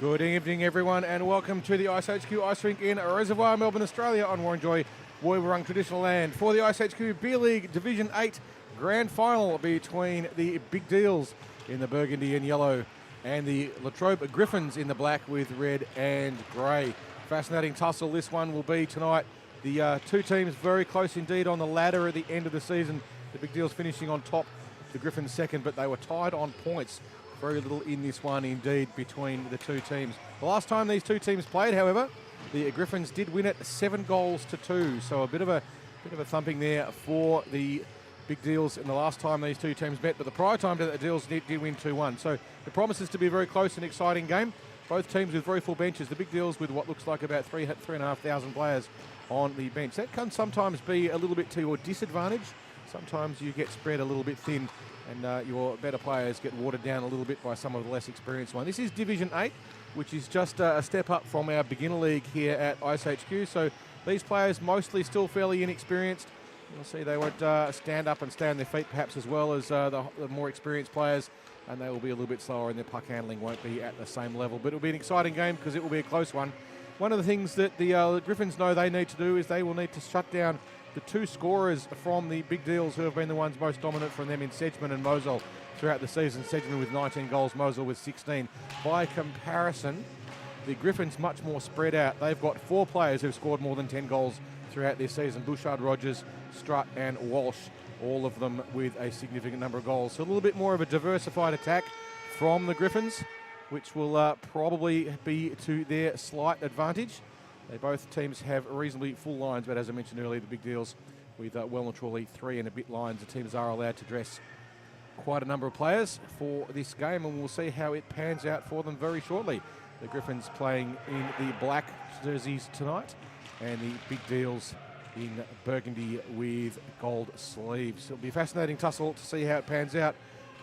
Good evening, everyone, and welcome to the IceHQ Ice Rink in Reservoir, Melbourne, Australia, on Warranjoy, Woiwurrung traditional land for the IceHQ B League Division 8 Grand Final between the Big Deals in the burgundy and yellow and the Trobe Griffins in the black with red and grey. Fascinating tussle this one will be tonight. The two teams very close indeed on the ladder at the end of the season. The Big Deals finishing on top, the Griffins second, but they were tied on points. Very little in this one indeed between the two teams. The last time these two teams played, however, the Griffins did win it 7-2, so a bit of a thumping there for the Big Deals in the last time these two teams met, but the prior time the Deals did win 2-1. So it promises to be a very close and exciting game. Both teams with very full benches. The Big Deals with what looks like about 3,500 players on the bench. That can sometimes be a little bit to your disadvantage. Sometimes you get spread a little bit thin and your better players get watered down a little bit by some of the less experienced ones. This is Division 8, which is just a step up from our beginner league here at IceHQ. So these players mostly still fairly inexperienced. You'll see they won't stand up and stay on their feet perhaps as well as the more experienced players, and they will be a little bit slower and their puck handling won't be at the same level. But it will be an exciting game because it will be a close one. One of the things that the Griffins know they need to do is they will need to shut down the two scorers from the Big Deals who have been the ones most dominant from them in Sedgman and Mosel throughout the season. Sedgman with 19 goals, Mosel with 16. By comparison, the Griffins much more spread out. They've got 4 players who've scored more than 10 goals throughout this season. Bouchard, Rogers, Strutt and Walsh, all of them with a significant number of goals. So a little bit more of a diversified attack from the Griffins, which will probably be to their slight advantage. Both teams have reasonably full lines, but as I mentioned earlier, the Big Deals with well and truly 3 and a bit lines. The teams are allowed to dress quite a number of players for this game, and we'll see how it pans out for them very shortly. The Griffins playing in the black jerseys tonight, and the Big Deals in burgundy with gold sleeves. It'll be a fascinating tussle to see how it pans out.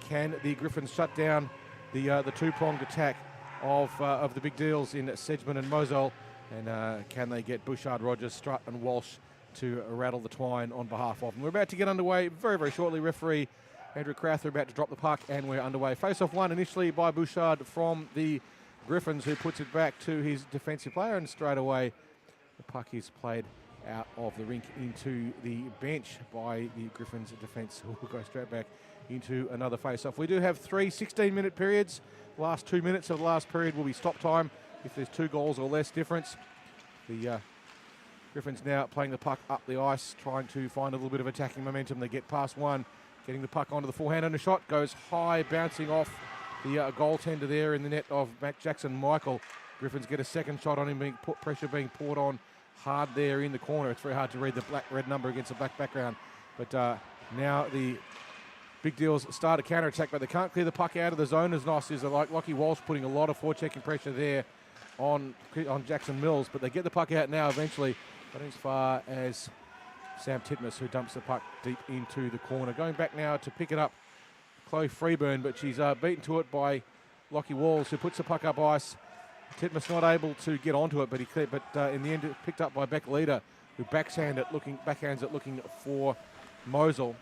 Can the Griffins shut down the two-pronged attack of the Big Deals in Sedgman and Mosel? And can they get Bouchard, Rogers, Strutt and Walsh to rattle the twine on behalf of them? We're about to get underway very, very shortly. Referee Andrew Crowther about to drop the puck, and we're underway. Face-off one initially by Bouchard from the Griffins, who puts it back to his defensive player, and straight away the puck is played out of the rink into the bench by the Griffins defence, who will go straight back into another face-off. We do have 3 16-minute periods. The last 2 minutes of the last period will be stop time if there's 2 goals or less difference. The Griffins now playing the puck up the ice, trying to find a little bit of attacking momentum. They get past one, getting the puck onto the forehand, and a shot goes high, bouncing off the goaltender there in the net of Jackson Michael. Griffins get a second shot on him, pressure being poured on hard there in the corner. It's very hard to read the black-red number against a black background. But now the Big Deals start a counter-attack, but they can't clear the puck out of the zone as nice as like Lockie Walsh putting a lot of forechecking pressure there on Jackson Mills, but they get the puck out now eventually, but as far as Sam Titmus, who dumps the puck deep into the corner. Going back now to pick it up, Chloe Freeburn, but she's beaten to it by Lockie Walls, who puts the puck up ice. Titmus not able to get onto it, but in the end it's picked up by Beck Leader, who backhands it looking for Mosel.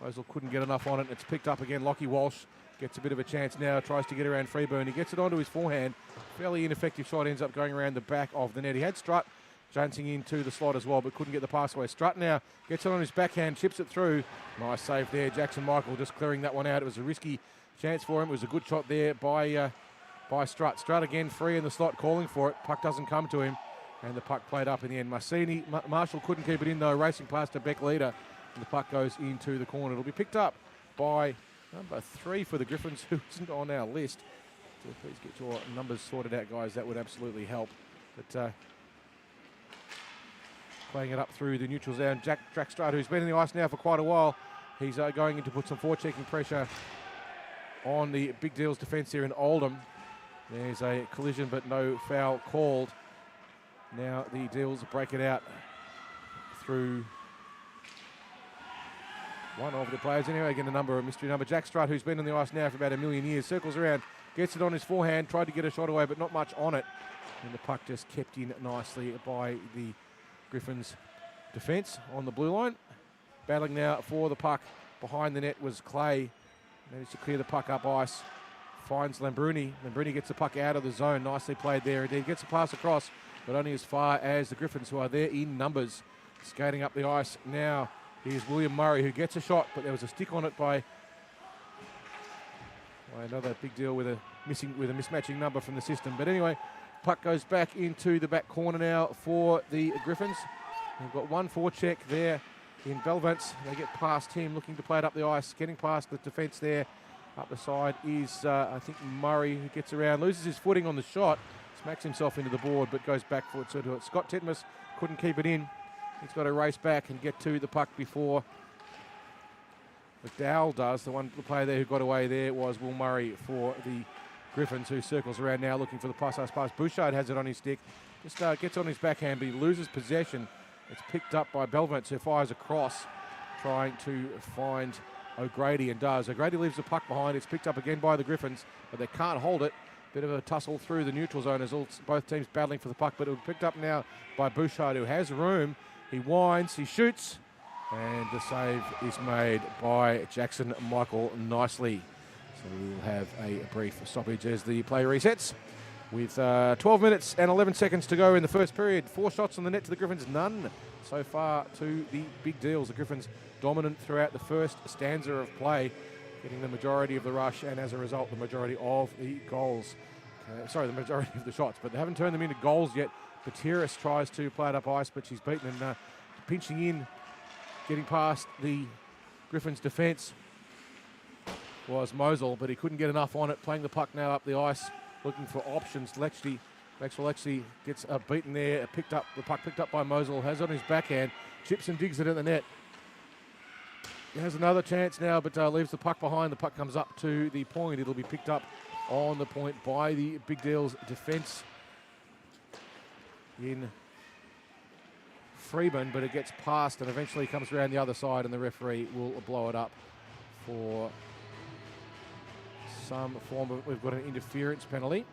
Mosel couldn't get enough on it. It's picked up again. Lockie Walsh gets a bit of a chance now, tries to get around Freeburn. He gets it onto his forehand. Fairly ineffective shot, ends up going around the back of the net. He had Strutt chancing into the slot as well, but couldn't get the pass away. Strutt now gets it on his backhand, chips it through. Nice save there. Jackson Michael just clearing that one out. It was a risky chance for him. It was a good shot there by Strutt. Strutt again free in the slot, calling for it. Puck doesn't come to him, and the puck played up in the end. Marshall couldn't keep it in though, racing past a Beck Leader, and the puck goes into the corner. It'll be picked up by number 3 for the Griffins, who isn't on our list. So please get your numbers sorted out, guys. That would absolutely help. But playing it up through the neutral zone, Jack Strutt, who's been in the ice now for quite a while. He's going in to put some forechecking pressure on the Big Deals defence here in Oldham. There's a collision, but no foul called. Now the Deals break it out through one of the players anyway. Again, a mystery number. Jack Strutt, who's been on the ice now for about 1 million years, circles around, gets it on his forehand, tried to get a shot away, but not much on it. And the puck just kept in nicely by the Griffins defence on the blue line. Battling now for the puck behind the net was Clay. Managed to clear the puck up ice finds Lambruni. Lambruni gets the puck out of the zone. Nicely played there indeed. Gets a pass across, but only as far as the Griffins, who are there in numbers. Skating up the ice now. Here's William Murray, who gets a shot, but there was a stick on it by another big deal with a mismatching number from the system. But anyway, puck goes back into the back corner now for the Griffins. They've got one forecheck there in Belvance. They get past him, looking to play it up the ice, getting past the defence there. Up the side is, I think, Murray, who gets around, loses his footing on the shot, smacks himself into the board, but goes back for it. So Scott Titmus couldn't keep it in. He's got to race back and get to the puck before McDowell does. The player there who got away there was Will Murray for the Griffins, who circles around now looking for the pass. Bouchard has it on his stick. Just gets on his backhand, but he loses possession. It's picked up by Belvance, who fires across, trying to find O'Grady, and does. O'Grady leaves the puck behind. It's picked up again by the Griffins, but they can't hold it. Bit of a tussle through the neutral zone as both teams battling for the puck, but it was picked up now by Bouchard, who has room. He winds, he shoots, and the save is made by Jackson Michael nicely. So we'll have a brief stoppage as the play resets. With 12 minutes and 11 seconds to go in the first period. 4 shots on the net to the Griffins, none so far to the Big Deals. The Griffins dominant throughout the first stanza of play, getting the majority of the rush, and as a result, the majority of the goals. The majority of the shots, but they haven't turned them into goals yet. Gutierrez tries to play it up ice, but she's beaten, and pinching in, getting past the Griffins' defence was Mosel, but he couldn't get enough on it. Playing the puck now up the ice, looking for options. Maxwell Lexi gets beaten there, the puck picked up by Mosel, has on his backhand, chips and digs it in the net. He has another chance now, but leaves the puck behind. The puck comes up to the point. It'll be picked up on the point by the Big Deals defence in Freeman, but it gets past and eventually comes around the other side, and the referee will blow it up for some form of, we've got an interference penalty,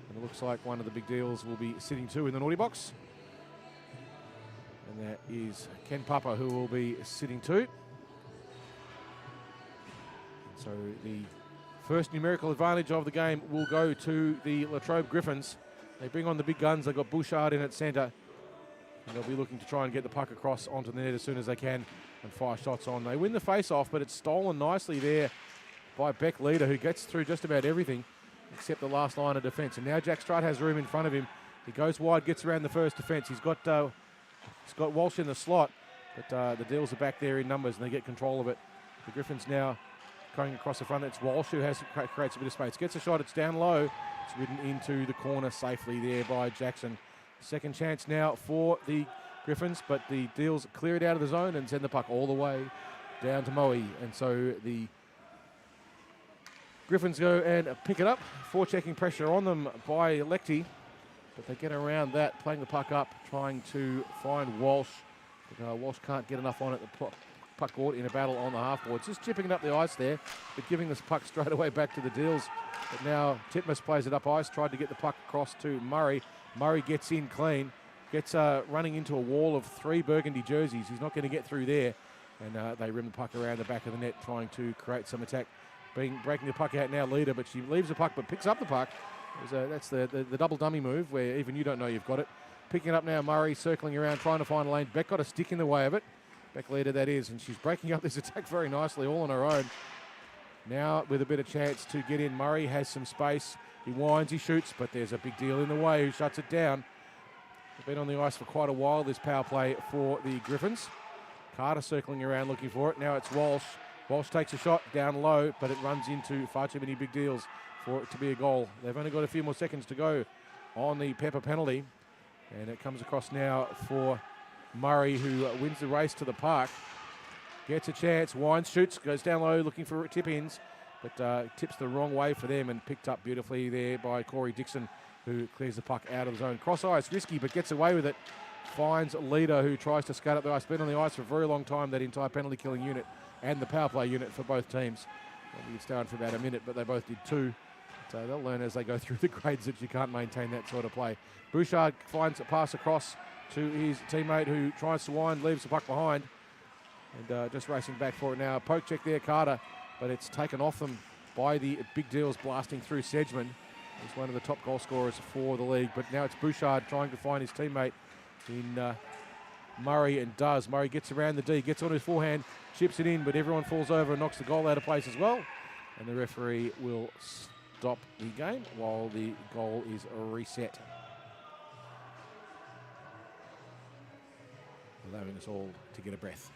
and it looks like one of the Big Deals will be sitting too in the naughty box, and that is Ken Papa, who will be sitting too. So the first numerical advantage of the game will go to the Latrobe Griffins. They bring on the big guns. They've got Bouchard in at centre, and they'll be looking to try and get the puck across onto the net as soon as they can and fire shots on. They win the face-off, but it's stolen nicely there by Beck Leader, who gets through just about everything except the last line of defence. And now Jack Strutt has room in front of him. He goes wide, gets around the first defence. He's got Walsh in the slot, but the Deals are back there in numbers, and they get control of it. The Griffins now going across the front. It's Walsh who creates a bit of space. Gets a shot, it's down low. It's ridden into the corner safely there by Jackson. Second chance now for the Griffins, but the Deals clear it out of the zone and send the puck all the way down to Moe. And so the Griffins go and pick it up. Forechecking pressure on them by Lecty, but they get around that, playing the puck up, trying to find Walsh. But Walsh can't get enough on it. The puck caught in a battle on the half-boards. Just chipping it up the ice there, but giving this puck straight away back to the Deals. But now Titmus plays it up ice, tried to get the puck across to Murray. Murray gets in clean, gets running into a wall of 3 burgundy jerseys. He's not going to get through there, and they rim the puck around the back of the net, trying to create some attack. Breaking the puck out now, Leader, but she leaves the puck but picks up the puck. That's the double dummy move where even you don't know you've got it. Picking it up now, Murray circling around, trying to find a lane. Beck got a stick in the way of it. Beck Leader, that is, and she's breaking up this attack very nicely, all on her own. Now with a bit of chance to get in, Murray has some space. He winds, he shoots, but there's a Big Deal in the way who shuts it down. They've been on the ice for quite a while, this power play for the Griffins. Carter circling around looking for it. Now it's Walsh. Walsh takes a shot down low, but it runs into far too many Big Deals for it to be a goal. They've only got a few more seconds to go on the Pepper penalty, and it comes across now for Murray, who wins the race to the park. Gets a chance, winds, shoots, goes down low looking for tip-ins, but tips the wrong way for them and picked up beautifully there by Corey Dixon, who clears the puck out of the zone. Cross ice, risky, but gets away with it. Finds Leader, who tries to scut up the ice. Been on the ice for a very long time, that entire penalty killing unit and the power play unit for both teams. It's down for about a minute, but they both did 2. So they'll learn as they go through the grades that you can't maintain that sort of play. Bouchard finds a pass across to his teammate, who tries to wind, leaves the puck behind, and just racing back for it now. Poke check there, Carter, but it's taken off them by the Big Deals, blasting through Sedgman. He's one of the top goal scorers for the league, but now it's Bouchard trying to find his teammate in Murray, and does. Murray gets around the D, gets on his forehand, chips it in, but everyone falls over and knocks the goal out of place as well. And the referee will stop the game while the goal is reset, allowing us all to get a breath.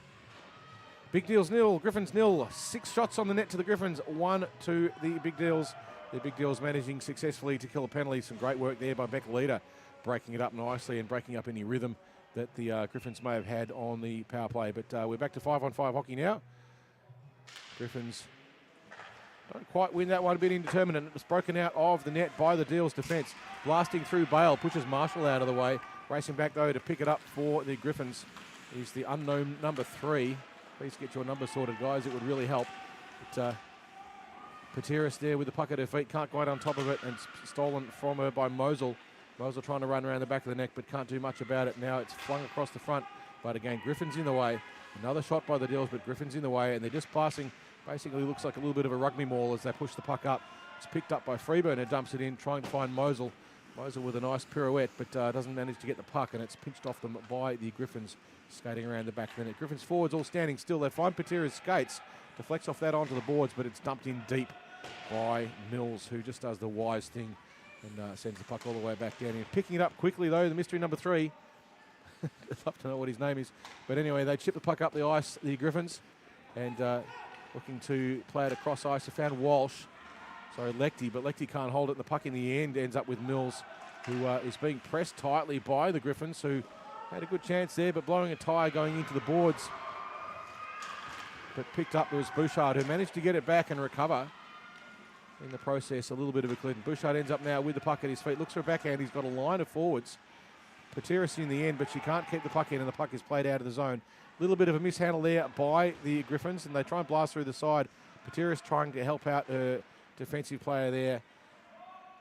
Big Deals 0, Griffins 0. 6 shots on the net to the Griffins, 1 to the Big Deals. The Big Deals managing successfully to kill a penalty. Some great work there by Becca Leader, breaking it up nicely and breaking up any rhythm that the Griffins may have had on the power play. But we're back to 5-on-5 hockey now. Griffins don't quite win that one, a bit indeterminate. It was broken out of the net by the Deals defence. Blasting through Bale, pushes Marshall out of the way. Racing back, though, to pick it up for the Griffins is the unknown number 3. Please get your numbers sorted, guys. It would really help. But Pateris there with the puck at her feet. Can't go out on top of it, and stolen from her by Mosel. Mosel trying to run around the back of the neck, but can't do much about it. Now it's flung across the front. But again, Griffin's in the way. Another shot by the Deals, but Griffin's in the way, and they're just passing. Basically looks like a little bit of a rugby maul as they push the puck up. It's picked up by Freeburn, who dumps it in, trying to find Mosel. Mosel with a nice pirouette, but doesn't manage to get the puck, and it's pinched off them by the Griffins skating around the back of the net. Griffins forwards all standing still. They find Patera's skates, deflects off that onto the boards, but it's dumped in deep by Mills, who just does the wise thing and sends the puck all the way back down here. Picking it up quickly, though, the mystery number 3. I'd love to know what his name is. But anyway, they chip the puck up the ice, the Griffins, and looking to play it across ice. They found Walsh. Sorry, Lechty, but Lechty can't hold it. The puck in the end ends up with Mills, who is being pressed tightly by the Griffins, who had a good chance there, but blowing a tyre going into the boards. But picked up, there was Bouchard, who managed to get it back and recover. In the process, a little bit of a collision. Bouchard ends up now with the puck at his feet. Looks for a backhand. He's got a line of forwards. Pateris in the end, but she can't keep the puck in, and the puck is played out of the zone. A little bit of a mishandle there by the Griffins, and they try and blast through the side. Pateris trying to help out her defensive player there,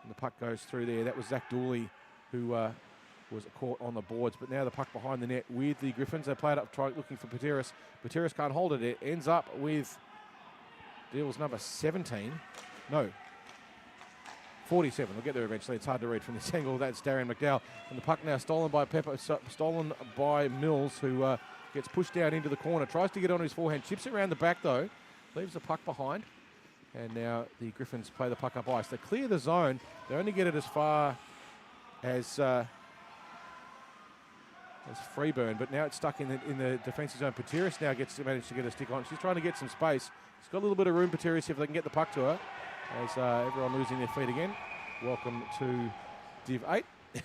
and the puck goes through there. That was Zach Dooley, who was caught on the boards, but now the puck behind the net with the Griffins. They play it up, looking for Pateris. Pateris can't hold it. It ends up with Deals number 17. No, 47. We'll get there eventually. It's hard to read from this angle. That's Darian McDowell. And the puck now stolen by Pepper, stolen by Mills, who gets pushed down into the corner. Tries to get on his forehand. Chips it around the back, though. Leaves the puck behind. And now the Griffins play the puck up ice. They clear the zone. They only get it as far as Freeburn, but now it's stuck in the defensive zone. Pateris now managed to get a stick on. She's trying to get some space. She's got a little bit of room, Pateris, if they can get the puck to her. As everyone losing their feet again. Welcome to Div 8. And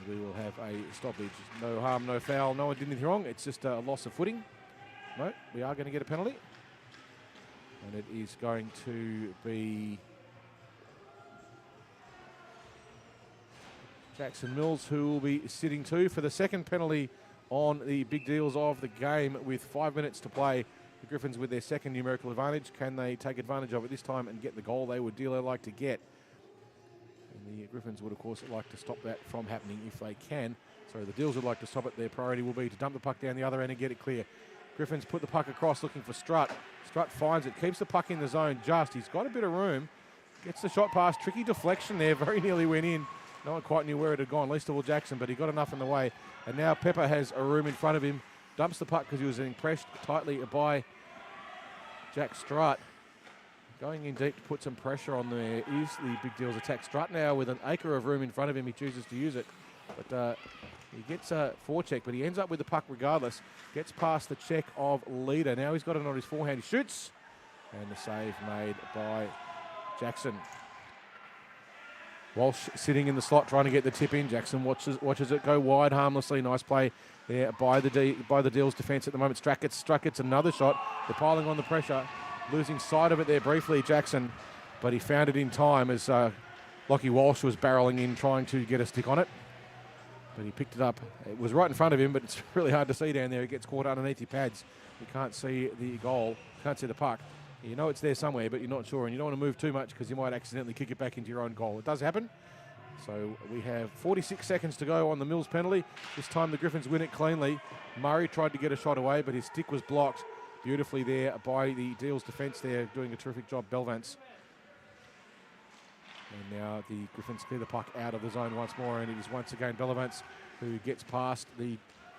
we will have a stoppage. No harm, no foul. No one did anything wrong. It's just a loss of footing. No, we are going to get a penalty. And it is going to be Jackson Mills, who will be sitting 2 for the second penalty on the Big Deals of the game with 5 minutes to play. The Griffins with their second numerical advantage. Can they take advantage of it this time and get the goal they would dearly like to get? And the Griffins would, of course, like to stop that from happening if they can. So the Deals would like to stop it. Their priority will be to dump the puck down the other end and get it clear. Griffins put the puck across looking for Strutt. Strutt finds it, keeps the puck in the zone just. He's got a bit of room. Gets the shot pass. Tricky deflection there. Very nearly went in. No one quite knew where it had gone, least of all Jackson, but he got enough in the way. And now Pepper has a room in front of him. Dumps the puck because he was impressed tightly by Jack Strutt. Going in deep to put some pressure on there is the Big Deals attack. Strutt now with an acre of room in front of him. He chooses to use it. But he gets a forecheck, but he ends up with the puck regardless. Gets past the check of Leader. Now he's got it on his forehand. He shoots. And the save made by Jackson. Walsh sitting in the slot trying to get the tip in. Jackson watches it go wide harmlessly. Nice play there by the Deals defence at the moment. Struck gets another shot. They're piling on the pressure. Losing sight of it there briefly, Jackson. But he found it in time as Lockie Walsh was barrelling in trying to get a stick on it. But he picked it up. It was right in front of him, but it's really hard to see down there. It gets caught underneath your pads. You can't see the goal. Can't see the puck. You know it's there somewhere, but you're not sure, and you don't want to move too much because you might accidentally kick it back into your own goal. It does happen. So we have 46 seconds to go on the Mills penalty. This time the Griffins win it cleanly. Murray tried to get a shot away, but his stick was blocked beautifully there by the Deals defence there, doing a terrific job, Belvance. And now the Griffins clear the puck out of the zone once more, and it is once again Belvance who gets past the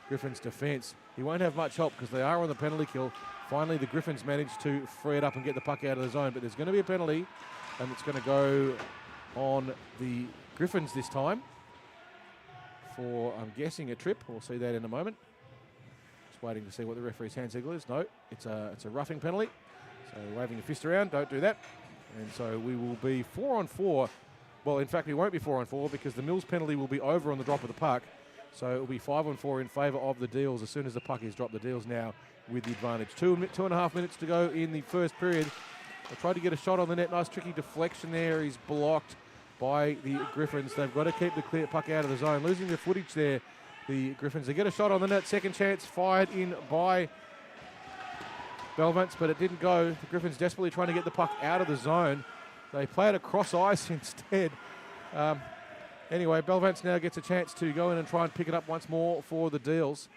Griffins defence. He won't have much help because they are on the penalty kill. Finally, the Griffins manage to free it up and get the puck out of the zone, but there's going to be a penalty, and it's going to go on the Griffins this time for, I'm guessing, a trip. We'll see that in a moment. Just waiting to see what the referee's hand signal is. No, it's a roughing penalty. So waving a fist around, don't do that. And so we will be 4-on-4. Well, in fact, we won't be 4-on-4 because the Mills penalty will be over on the drop of the puck. So it will be 5-on-4 in favour of the Deals as soon as the puck is dropped. The Deals now with the advantage. 2.5 minutes to go in the first period. I tried to get a shot on the net. Nice tricky deflection there. He's blocked by the Griffins. They've got to keep the clear puck out of the zone. Losing the footage there, the Griffins. They get a shot on the net. Second chance fired in by Belvance, but it didn't go. The Griffins desperately trying to get the puck out of the zone. They play it across ice instead. Anyway, Belvance now gets a chance to go in and try and pick it up once more for the Deals.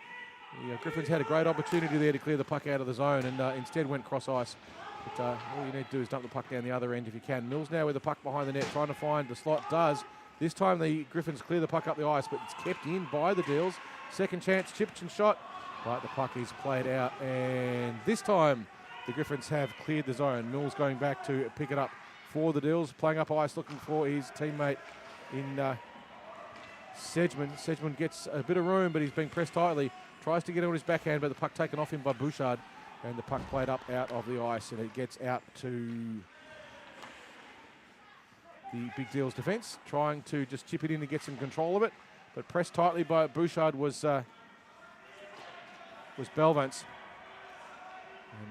The Griffins had a great opportunity there to clear the puck out of the zone and instead went cross ice. But all you need to do is dump the puck down the other end if you can. Mills now with the puck behind the net, trying to find the slot. Does. This time the Griffins clear the puck up the ice, but it's kept in by the Deals. Second chance, chipped and shot. But the puck is played out, and this time the Griffins have cleared the zone. Mills going back to pick it up for the Deals, playing up ice, looking for his teammate in Sedgman. Sedgman gets a bit of room, but he's being pressed tightly. Tries to get it on his backhand, but the puck taken off him by Bouchard, and the puck played up out of the ice, and it gets out to the Big Deals defence, trying to just chip it in and get some control of it, but pressed tightly by Bouchard was Belvance.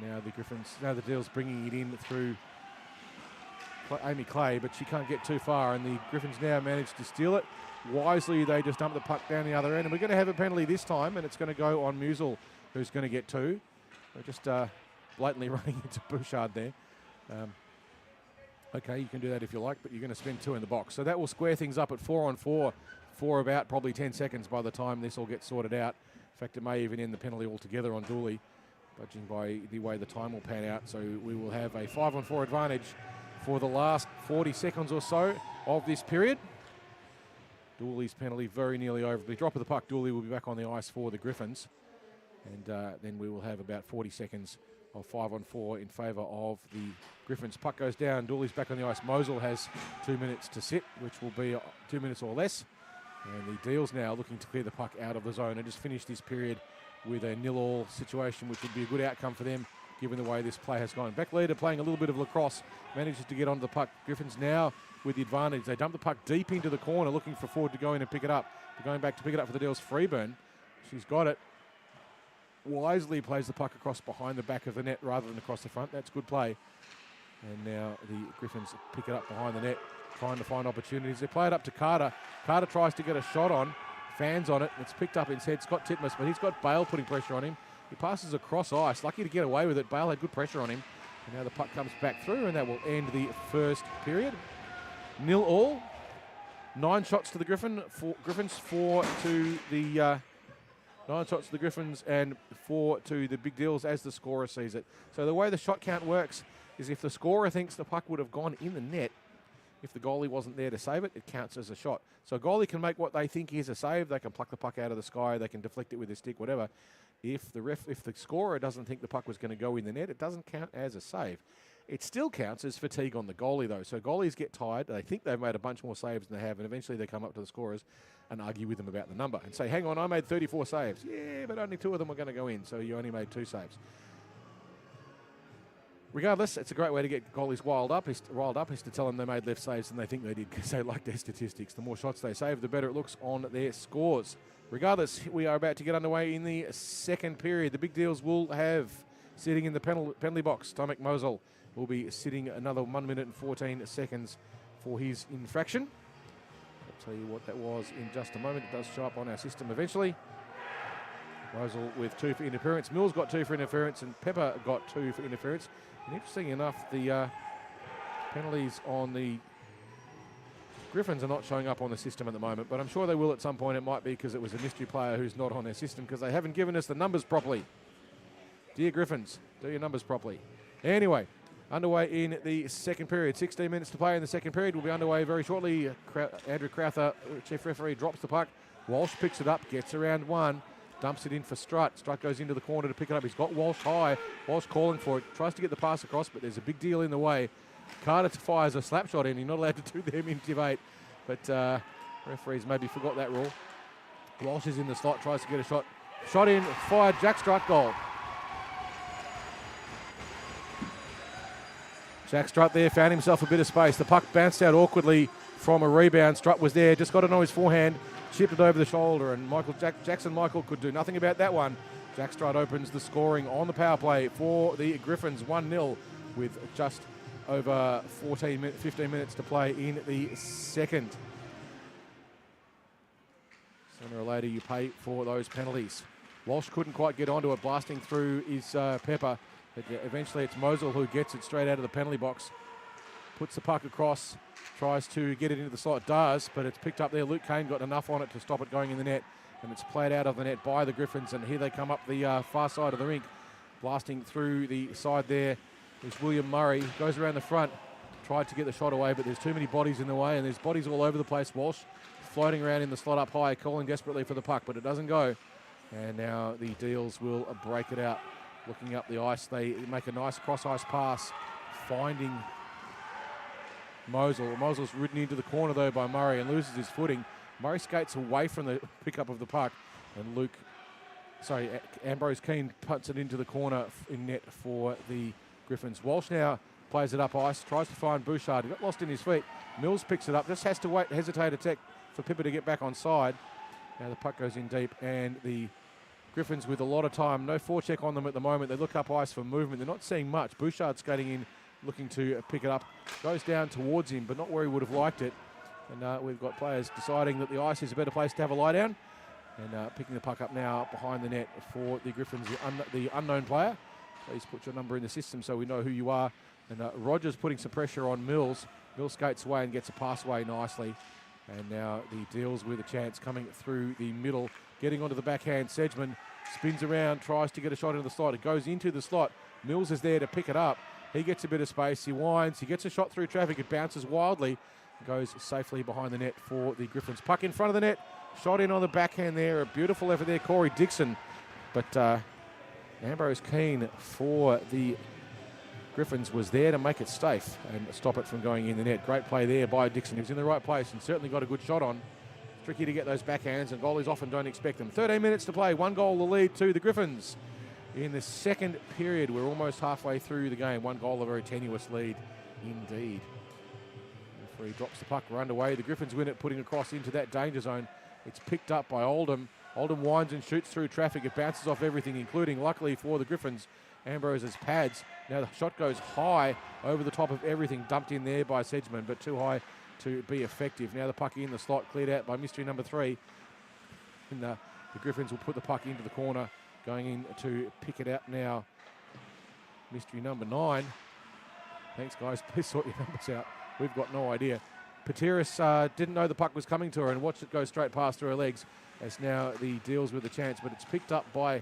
And now the Griffins, now the Deals bringing it in through Amy Clay, but she can't get too far, and the Griffins now manage to steal it. Wisely, they just dump the puck down the other end, and we're going to have a penalty this time, and it's going to go on Musil, who's going to get two. They're just blatantly running into Bouchard there. Okay, you can do that if you like, but you're going to spend two in the box. So that will square things up at 4-on-4 for about probably 10 seconds by the time this all gets sorted out. In fact, it may even end the penalty altogether on Dooley, judging by the way the time will pan out. So we will have a 5-on-4 advantage for the last 40 seconds or so of this period. Dooley's penalty very nearly over. The drop of the puck, Dooley will be back on the ice for the Griffins. And then we will have about 40 seconds of 5-on-4 in favour of the Griffins. Puck goes down, Dooley's back on the ice. Mosul has 2 minutes to sit, which will be 2 minutes or less. And the Deals now looking to clear the puck out of the zone and just finish this period with a 0-0 situation, which would be a good outcome for them, given the way this play has gone. Beckleader playing a little bit of lacrosse, manages to get onto the puck. Griffins now with the advantage. They dump the puck deep into the corner, looking for Ford to go in and pick it up. They're going back to pick it up for the Deals. Freeburn, she's got it. Wisely plays the puck across behind the back of the net rather than across the front. That's good play. And now the Griffins pick it up behind the net, trying to find opportunities. They play it up to Carter. Carter tries to get a shot on, fans on it. It's picked up instead. Scott Titmus, but he's got Bale putting pressure on him. He passes across ice. Lucky to get away with it. Bale had good pressure on him. And now the puck comes back through, and that will end the first period. 0-0. 9 shots to the Griffins, 4 to the 9 shots to the Griffins and 4 to the Big Deals as the scorer sees it. So the way the shot count works is if the scorer thinks the puck would have gone in the net, if the goalie wasn't there to save it, it counts as a shot. So a goalie can make what they think is a save. They can pluck the puck out of the sky. They can deflect it with their stick, whatever. If the scorer doesn't think the puck was going to go in the net, it doesn't count as a save. It still counts as fatigue on the goalie, though. So goalies get tired. They think they've made a bunch more saves than they have, and eventually they come up to the scorers and argue with them about the number and say, hang on, I made 34 saves. Yeah, but only 2 of them were going to go in, so you only made 2 saves. Regardless, it's a great way to get goalies riled up is to tell them they made less saves than they think they did because they like their statistics. The more shots they save, the better it looks on their scores. Regardless, we are about to get underway in the second period. The Big Deals will have, sitting in the penalty box, Tomek Mosul will be sitting another 1 minute and 14 seconds for his infraction. I'll tell you what that was in just a moment. It does show up on our system eventually. Mosul with 2 for interference. Mills got 2 for interference, and Pepper got 2 for interference. And interesting enough, the penalties on the Griffins are not showing up on the system at the moment, but I'm sure they will at some point. It might be because it was a mystery player who's not on their system because they haven't given us the numbers properly. Dear Griffins, do your numbers properly. Anyway, underway in the second period. 16 minutes to play in the second period. We'll be underway very shortly. Andrew Crowther, chief referee, drops the puck. Walsh picks it up, gets around one, dumps it in for Strutt. Strutt goes into the corner to pick it up. He's got Walsh high. Walsh calling for it. Tries to get the pass across, but there's a big deal in the way. Carter fires a slap shot in. You're not allowed to do them in Div 8, but referees maybe forgot that rule. Walsh is in the slot, tries to get a shot. Shot in, fired, Jack Strutt, goal. Jack Strutt there found himself a bit of space. The puck bounced out awkwardly from a rebound. Strutt was there, just got it on his forehand, chipped it over the shoulder, and Jackson Michael could do nothing about that one. Jack Strutt opens the scoring on the power play for the Griffins, 1-0 with just over 15 minutes to play in the second. Sooner or later you pay for those penalties. Walsh couldn't quite get onto it, blasting through his pepper. But eventually it's Mosul who gets it straight out of the penalty box. Puts the puck across, tries to get it into the slot, does, but it's picked up there. Luke Kane got enough on it to stop it going in the net, and it's played out of the net by the Griffins, and here they come up the far side of the rink. Blasting through the side there is William Murray. Goes around the front, tried to get the shot away, but there's too many bodies in the way, and there's bodies all over the place. Walsh floating around in the slot up high, calling desperately for the puck, but it doesn't go. And now the Deals will break it out. Looking up the ice, they make a nice cross-ice pass, finding Mosul. Mosul's ridden into the corner, though, by Murray and loses his footing. Murray skates away from the pickup of the puck, and Ambrose Keane puts it into the corner in net for the Griffins. Walsh now plays it up ice, tries to find Bouchard. He got lost in his feet. Mills picks it up, just has to hesitate a tech for Pippa to get back on side. Now the puck goes in deep, and the Griffins with a lot of time. No forecheck on them at the moment. They look up ice for movement. They're not seeing much. Bouchard skating in, looking to pick it up. Goes down towards him, but not where he would have liked it. And we've got players deciding that the ice is a better place to have a lie down. And picking the puck up now behind the net for the Griffins, the unknown player. Please put your number in the system so we know who you are. And Rogers putting some pressure on Mills. Mills skates away and gets a pass away nicely. And now the Deals with a chance coming through the middle. Getting onto the backhand, Sedgman spins around, tries to get a shot into the slot. It goes into the slot. Mills is there to pick it up. He gets a bit of space. He winds. He gets a shot through traffic. It bounces wildly. Goes safely behind the net for the Griffins. Puck in front of the net. Shot in on the backhand there. A beautiful effort there, Corey Dixon. But Ambrose Keane for the Griffins was there to make it safe and stop it from going in the net. Great play there by Dixon. He was in the right place and certainly got a good shot on. Tricky to get those backhands, and goalies often don't expect them. 13 minutes to play, 1 goal the lead to the Griffins. In the second period, we're almost halfway through the game. 1 goal, a very tenuous lead indeed. Referee drops the puck, we're underway. The Griffins win it, putting across into that danger zone. It's picked up by Oldham. Oldham winds and shoots through traffic. It bounces off everything, including, luckily for the Griffins, Ambrose's pads. Now the shot goes high over the top of everything, dumped in there by Sedgman, but too high to be effective. Now the puck in the slot, cleared out by mystery number 3. And the Griffins will put the puck into the corner, going in to pick it out now. Mystery number 9. Thanks, guys. Please sort your numbers out. We've got no idea. Patiris didn't know the puck was coming to her and watched it go straight past her legs, as now the Deals with a chance, but it's picked up by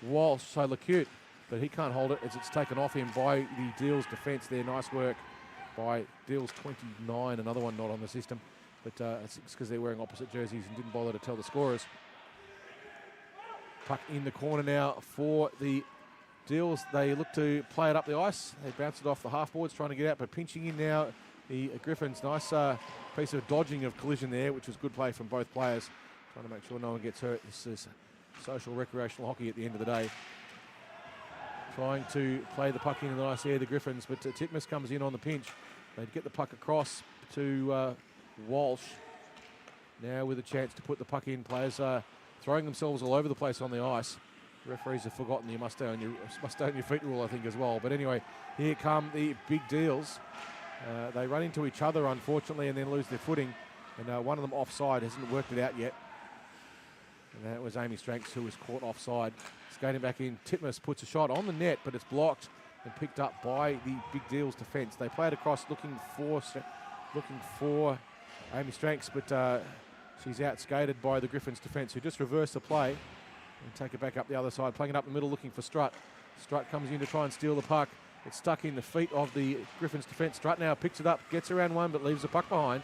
Walsh, so LeCute, but he can't hold it as it's taken off him by the Deals defence there. Nice work by Deals 29, another one not on the system, but it's because they're wearing opposite jerseys and didn't bother to tell the scorers. Puck in the corner now for the Deals. They look to play it up the ice. They bounce it off the half boards, trying to get out, but pinching in now the Griffins. Nice piece of dodging of collision there, which was good play from both players, trying to make sure no one gets hurt. This is social recreational hockey at the end of the day. Trying to play the puck in the nice air, the Griffins, but Titmus comes in on the pinch. They get the puck across to Walsh. Now with a chance to put the puck in. Players throwing themselves all over the place on the ice. Referees have forgotten you must stay on your feet rule, I think, as well. But anyway, here come the big Deals. They run into each other, unfortunately, and then lose their footing. And one of them offside, hasn't worked it out yet. And that was Amy Stranks, who was caught offside. Skating back in, Titmus puts a shot on the net, but it's blocked and picked up by the big Deals defence. They play it across, looking for Amy Stranks, but she's out-skated by the Griffins defence, who just reverse the play and take it back up the other side. Playing it up the middle, looking for Strutt. Strutt comes in to try and steal the puck. It's stuck in the feet of the Griffins defence. Strutt now picks it up, gets around one, but leaves the puck behind.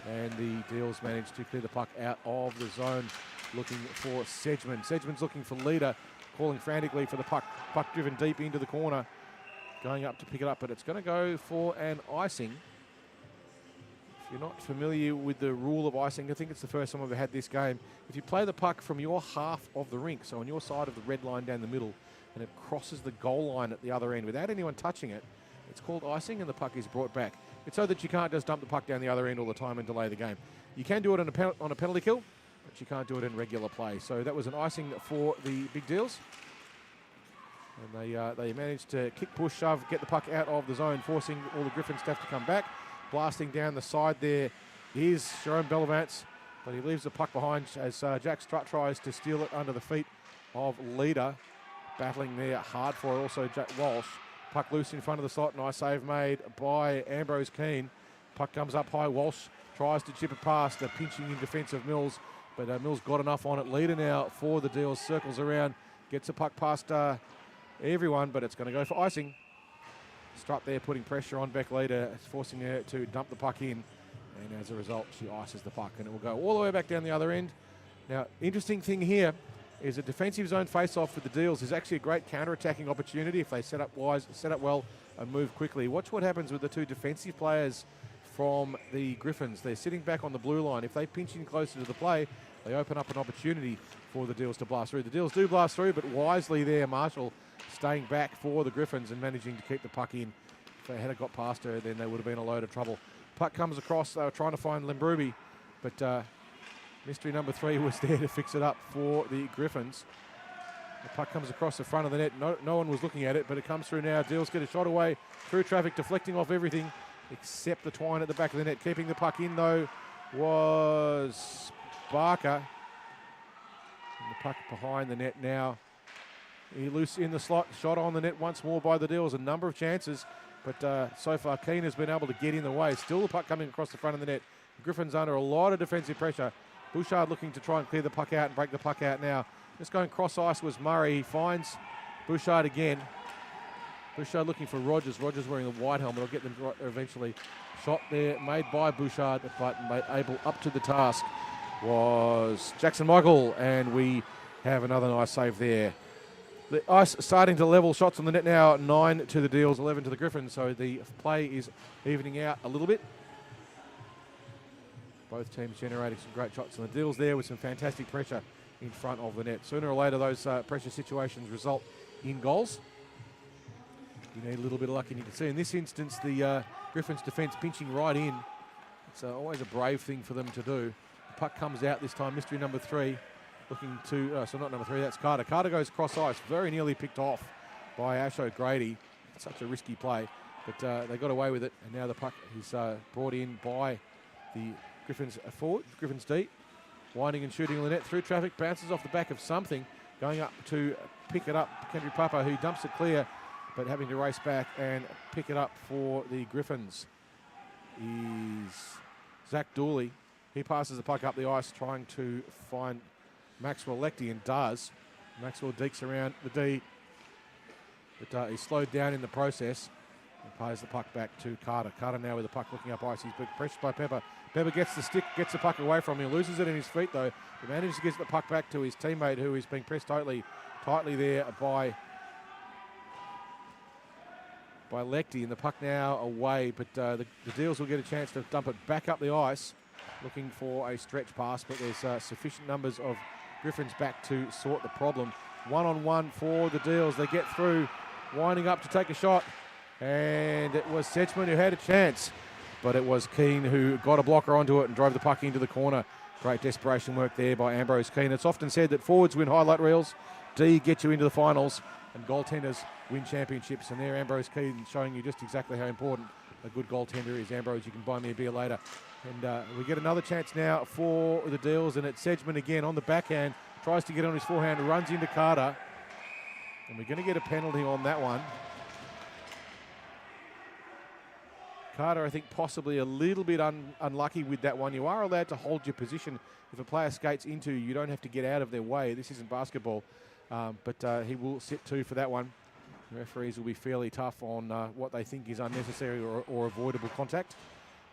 And the Deals manage to clear the puck out of the zone, looking for Sedgman. Sedgman's looking for leader, calling frantically for the puck. Puck driven deep into the corner, going up to pick it up, but it's going to go for an icing. If you're not familiar with the rule of icing, I think it's the first time I've ever had this game. If you play the puck from your half of the rink, so on your side of the red line down the middle, and it crosses the goal line at the other end without anyone touching it, it's called icing and the puck is brought back. It's so that you can't just dump the puck down the other end all the time and delay the game. You can do it on a penalty kill, but you can't do it in regular play. So that was an icing for the Big Deals. And they managed to kick, push, shove, get the puck out of the zone, forcing all the Griffin staff to come back. Blasting down the side there is Jerome Bellavance, but he leaves the puck behind as Jack Strutt tries to steal it under the feet of leader. Battling there hard for it, also Jack Walsh. Puck loose in front of the slot. Nice save made by Ambrose Keane. Puck comes up high. Walsh tries to chip it past. Pinching in defence of Mills, but Mills got enough on it. Leader now for the Deals. Circles around, gets the puck past everyone, but it's going to go for icing. Strutt there putting pressure on Beck Leader, forcing her to dump the puck in. And as a result, she ices the puck, and it will go all the way back down the other end. Now, interesting thing here is a defensive zone face-off for the Deals is actually a great counter-attacking opportunity if they set up well, and move quickly. Watch what happens with the two defensive players from the Griffins. They're sitting back on the blue line. If they pinch in closer to the play, they open up an opportunity for the Deals to blast through. The Deals do blast through, but wisely there, Marshall staying back for the Griffins and managing to keep the puck in. If they had got past her, then they would have been a load of trouble. Puck comes across. They were trying to find Lembrubi, but mystery number 3 was there to fix it up for the Griffins. The puck comes across the front of the net. No one was looking at it, but it comes through now. Deals get a shot away through traffic, deflecting off everything except the twine at the back of the net. Keeping the puck in, though, was Barker. And the puck behind the net now. He loose in the slot. Shot on the net once more by the Deals. A number of chances, but so far Keane has been able to get in the way. Still the puck coming across the front of the net. The Griffins under a lot of defensive pressure. Bouchard looking to try and clear the puck out and break the puck out now. Just going cross ice was Murray. He finds Bouchard again. Bouchard looking for Rogers. Rogers wearing the white helmet. I'll get them eventually. Shot there made by Bouchard, but able up to the task was Jackson Michael, and we have another nice save there. The ice starting to level. Shots on the net now. 9 to the Deals, 11 to the Griffins. So the play is evening out a little bit. Both teams generating some great shots on the Deals there with some fantastic pressure in front of the net. Sooner or later, those pressure situations result in goals. You need a little bit of luck, and you can see in this instance the Griffins defence pinching right in. It's always a brave thing for them to do. The puck comes out this time. Mystery number 3 looking to, so not number 3, that's Carter. Carter goes cross ice, very nearly picked off by Ash O'Grady. It's such a risky play, but they got away with it, and now the puck is brought in by the Griffins forward, Griffins deep, winding and shooting on the net through traffic, bounces off the back of something, going up to pick it up. Kendry Papa, who dumps it clear, but having to race back and pick it up for the Griffins is Zach Dooley. He passes the puck up the ice, trying to find Maxwell Lecty, and does. Maxwell dekes around the D, but he's slowed down in the process and plays the puck back to Carter. Carter now with the puck looking up ice. He's been pressured by Pepper. Pepper gets the stick, gets the puck away from him, loses it in his feet though. He manages to get the puck back to his teammate, who is being pressed tightly there by Lecty, and the puck now away, but the Deals will get a chance to dump it back up the ice, looking for a stretch pass, but there's sufficient numbers of Griffins back to sort the problem. 1-on-1 for the Deals. They get through, winding up to take a shot, and it was Sedgman who had a chance, but it was Keane who got a blocker onto it and drove the puck into the corner. Great desperation work there by Ambrose Keane. It's often said that forwards win highlight reels, D get you into the finals, and goaltenders win championships. And there Ambrose Keane showing you just exactly how important a good goaltender is. Ambrose, you can buy me a beer later. And we get another chance now for the Deals, and it's Sedgman again on the backhand, tries to get on his forehand, runs into Carter, and we're going to get a penalty on that one. Carter, I think, possibly a little bit unlucky with that one. You are allowed to hold your position. If a player skates into you, you don't have to get out of their way. This isn't basketball, but he will sit 2 for that one. Referees will be fairly tough on what they think is unnecessary or avoidable contact.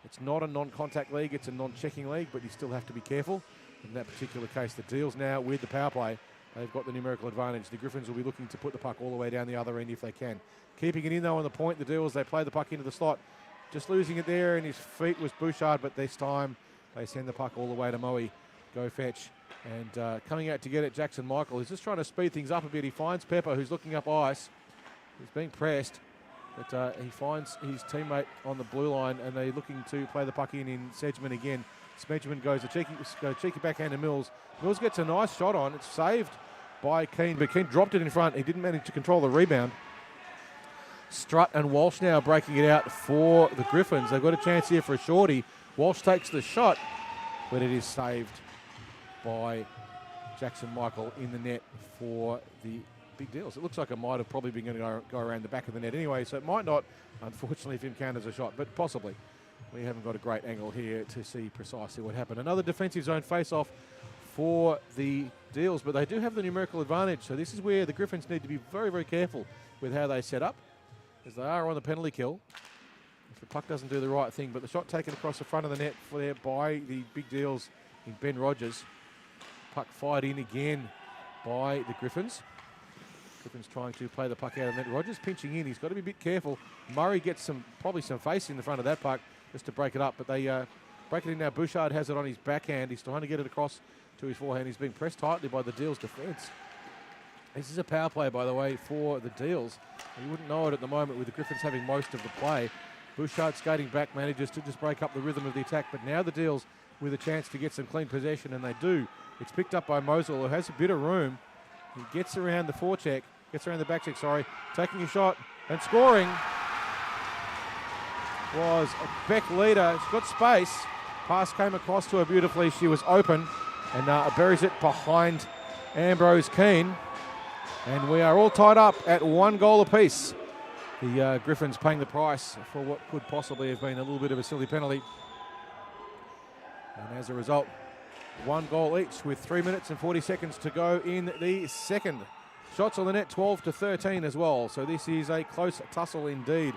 It's not a non-contact league, it's a non-checking league, but you still have to be careful. In that particular case, the Deals now with the power play, they've got the numerical advantage. The Griffins will be looking to put the puck all the way down the other end if they can. Keeping it in though on the point, the Deals, they play the puck into the slot. Just losing it there, and his feet was Bouchard, but this time they send the puck all the way to Moe. Go fetch. And coming out to get it, Jackson Michael is just trying to speed things up a bit. He finds Pepper, who's looking up ice. He's being pressed, but he finds his teammate on the blue line, and they're looking to play the puck in Sedgman again. Sedgman goes a cheeky backhand to Mills. Mills gets a nice shot on. It's saved by Keane, but Keane dropped it in front. He didn't manage to control the rebound. Strutt and Walsh now breaking it out for the Griffins. They've got a chance here for a shorty. Walsh takes the shot, but it is saved by Jackson Michael in the net for the Big Deals. It looks like it might have probably been going to go around the back of the net anyway, so it might not, unfortunately, if it count as a shot, but possibly. We haven't got a great angle here to see precisely what happened. Another defensive zone face-off for the Deals, but they do have the numerical advantage, so this is where the Griffins need to be very, very careful with how they set up, as they are on the penalty kill. If the puck doesn't do the right thing, but the shot taken across the front of the net for there by the Big Deals in Ben Rogers. Puck fired in again by the Griffins. Griffins trying to play the puck out of the net. Rogers pinching in. He's got to be a bit careful. Murray gets probably some face in the front of that puck just to break it up, but they break it in now. Bouchard has it on his backhand. He's trying to get it across to his forehand. He's being pressed tightly by the Deals defence. This is a power play, by the way, for the Deals. You wouldn't know it at the moment with the Griffins having most of the play. Bouchard skating back manages to just break up the rhythm of the attack, but now the Deals with a chance to get some clean possession, and they do. It's picked up by Mosul, who has a bit of room. He gets around the forecheck, gets around the back check, taking a shot and scoring. Was a Beck leader. She's got space. Pass came across to her beautifully. She was open and buries it behind Ambrose Keane. And we are all tied up at 1 goal apiece. The Griffins paying the price for what could possibly have been a little bit of a silly penalty. And as a result, 1 goal each with 3 minutes and 40 seconds to go in the second. Shots on the net, 12-13 as well. So this is a close tussle indeed.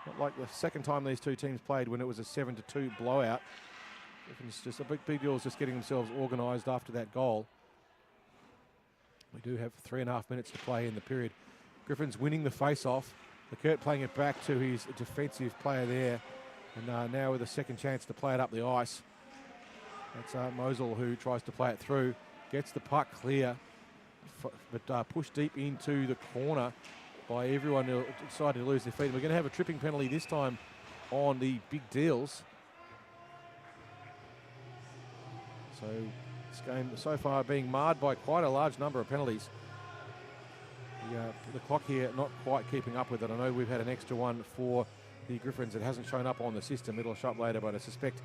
Not like the second time these two teams played when it was a 7-2 blowout. It's just a big deal is just getting themselves organised after that goal. We do have 3.5 minutes to play in the period. Griffins winning the face-off. LeCurt playing it back to his defensive player there. And now with a second chance to play it up the ice. That's Mosul who tries to play it through. Gets the puck clear, but pushed deep into the corner by everyone who decided to lose their feet. And we're going to have a tripping penalty this time on the Big Deals. So this game so far being marred by quite a large number of penalties. The clock here not quite keeping up with it. I know we've had an extra one for the Griffins. It hasn't shown up on the system. It'll show up later, but I suspect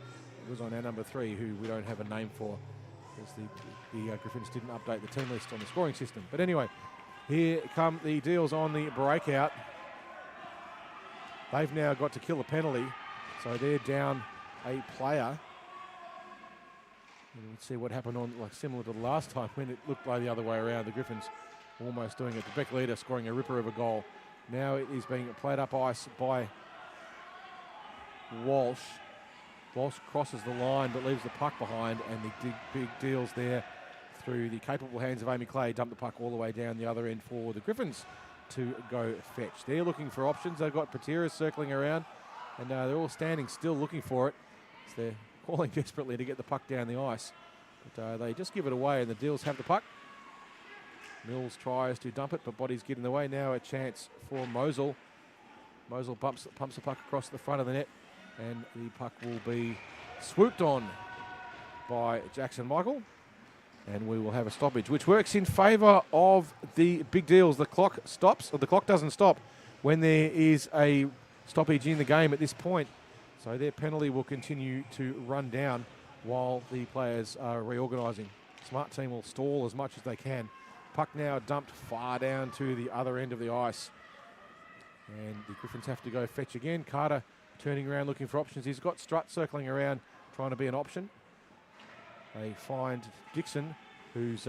it was on our number 3, who we don't have a name for, because the Griffins didn't update the team list on the scoring system. But anyway, here come the Deals on the breakout. They've now got to kill a penalty, so they're down a player. And let's see what happened on, like similar to the last time when it looked like the other way around. The Griffins almost doing it. The Beck leader scoring a ripper of a goal. Now it is being played up ice by Walsh. Walsh crosses the line but leaves the puck behind, and the Big Deals there through the capable hands of Amy Clay dump the puck all the way down the other end for the Griffins to go fetch. They're looking for options. They've got Patiras circling around, and they're all standing still looking for it. So they're calling desperately to get the puck down the ice, but they just give it away, and the Deals have the puck. Mills tries to dump it, but bodies get in the way. Now a chance for Mosul. Mosul pumps the puck across the front of the net, and the puck will be swooped on by Jackson Michael, and we will have a stoppage, which works in favour of the Big Deals. The clock stops, or the clock doesn't stop when there is a stoppage in the game at this point. So their penalty will continue to run down while the players are reorganising. Smart team will stall as much as they can. Puck now dumped far down to the other end of the ice. And the Griffins have to go fetch again. Carter turning around looking for options. He's got Strutt circling around trying to be an option. They find Dixon, who's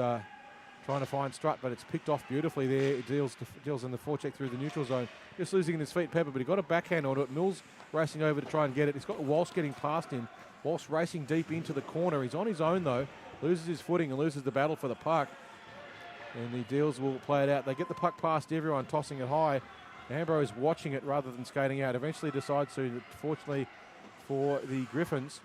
trying to find Strutt, but it's picked off beautifully there. It deals in the forecheck through the neutral zone. Just losing in his feet, Pepper, but he got a backhand onto it. Mills racing over to try and get it. He's got Walsh getting past him. Walsh racing deep into the corner. He's on his own, though. Loses his footing and loses the battle for the puck. And the Deals will play it out. They get the puck past everyone, tossing it high. Ambrose watching it rather than skating out. Eventually decides to, fortunately for the Griffins,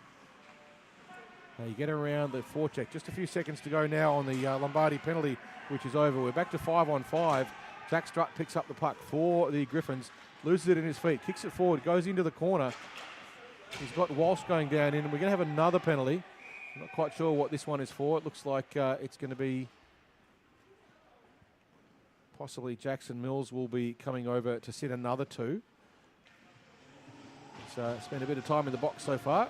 you get around the forecheck. Just a few seconds to go now on the Lombardi penalty, which is over. We're back to 5-on-5. Jack Strutt picks up the puck for the Griffins, loses it in his feet, kicks it forward, goes into the corner. He's got Walsh going down in, and we're going to have another penalty. I'm not quite sure what this one is for. It looks like it's going to be possibly Jackson Mills will be coming over to sit another 2. He's spent a bit of time in the box so far.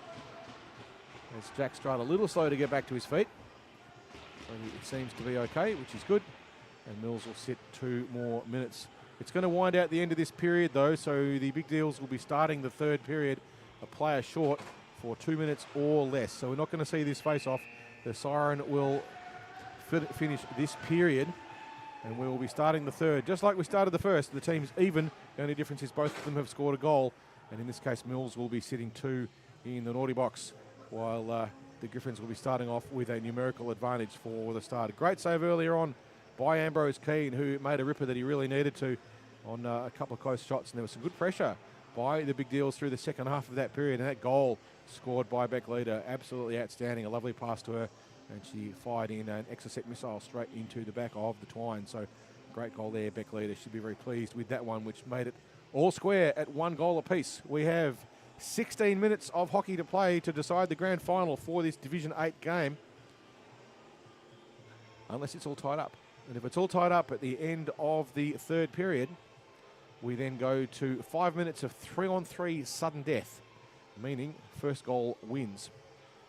As Jack Strutt a little slow to get back to his feet. So it seems to be okay, which is good. And Mills will sit 2 more minutes. It's going to wind out the end of this period, though, so the Big Deals will be starting the 3rd period, a player short for 2 minutes or less. So we're not going to see this face-off. The siren will finish this period, and we will be starting the 3rd. Just like we started the 1st, the team's even. The only difference is both of them have scored a goal, and in this case, Mills will be sitting 2 in the naughty box, while the Griffins will be starting off with a numerical advantage for the start. A great save earlier on by Ambrose Keane, who made a ripper that he really needed to on a couple of close shots, and there was some good pressure by the Big Deals through the second half of that period, and that goal scored by Beck Leader, absolutely outstanding. A lovely pass to her, and she fired in an Exocet missile straight into the back of the twine. So great goal there, Beck Leader. Should be very pleased with that one, which made it all square at 1 goal apiece. We have 16 minutes of hockey to play to decide the grand final for this Division 8 game, unless it's all tied up. And if it's all tied up at the end of the 3rd period, we then go to 5 minutes of 3-on-3 sudden death, meaning first goal wins,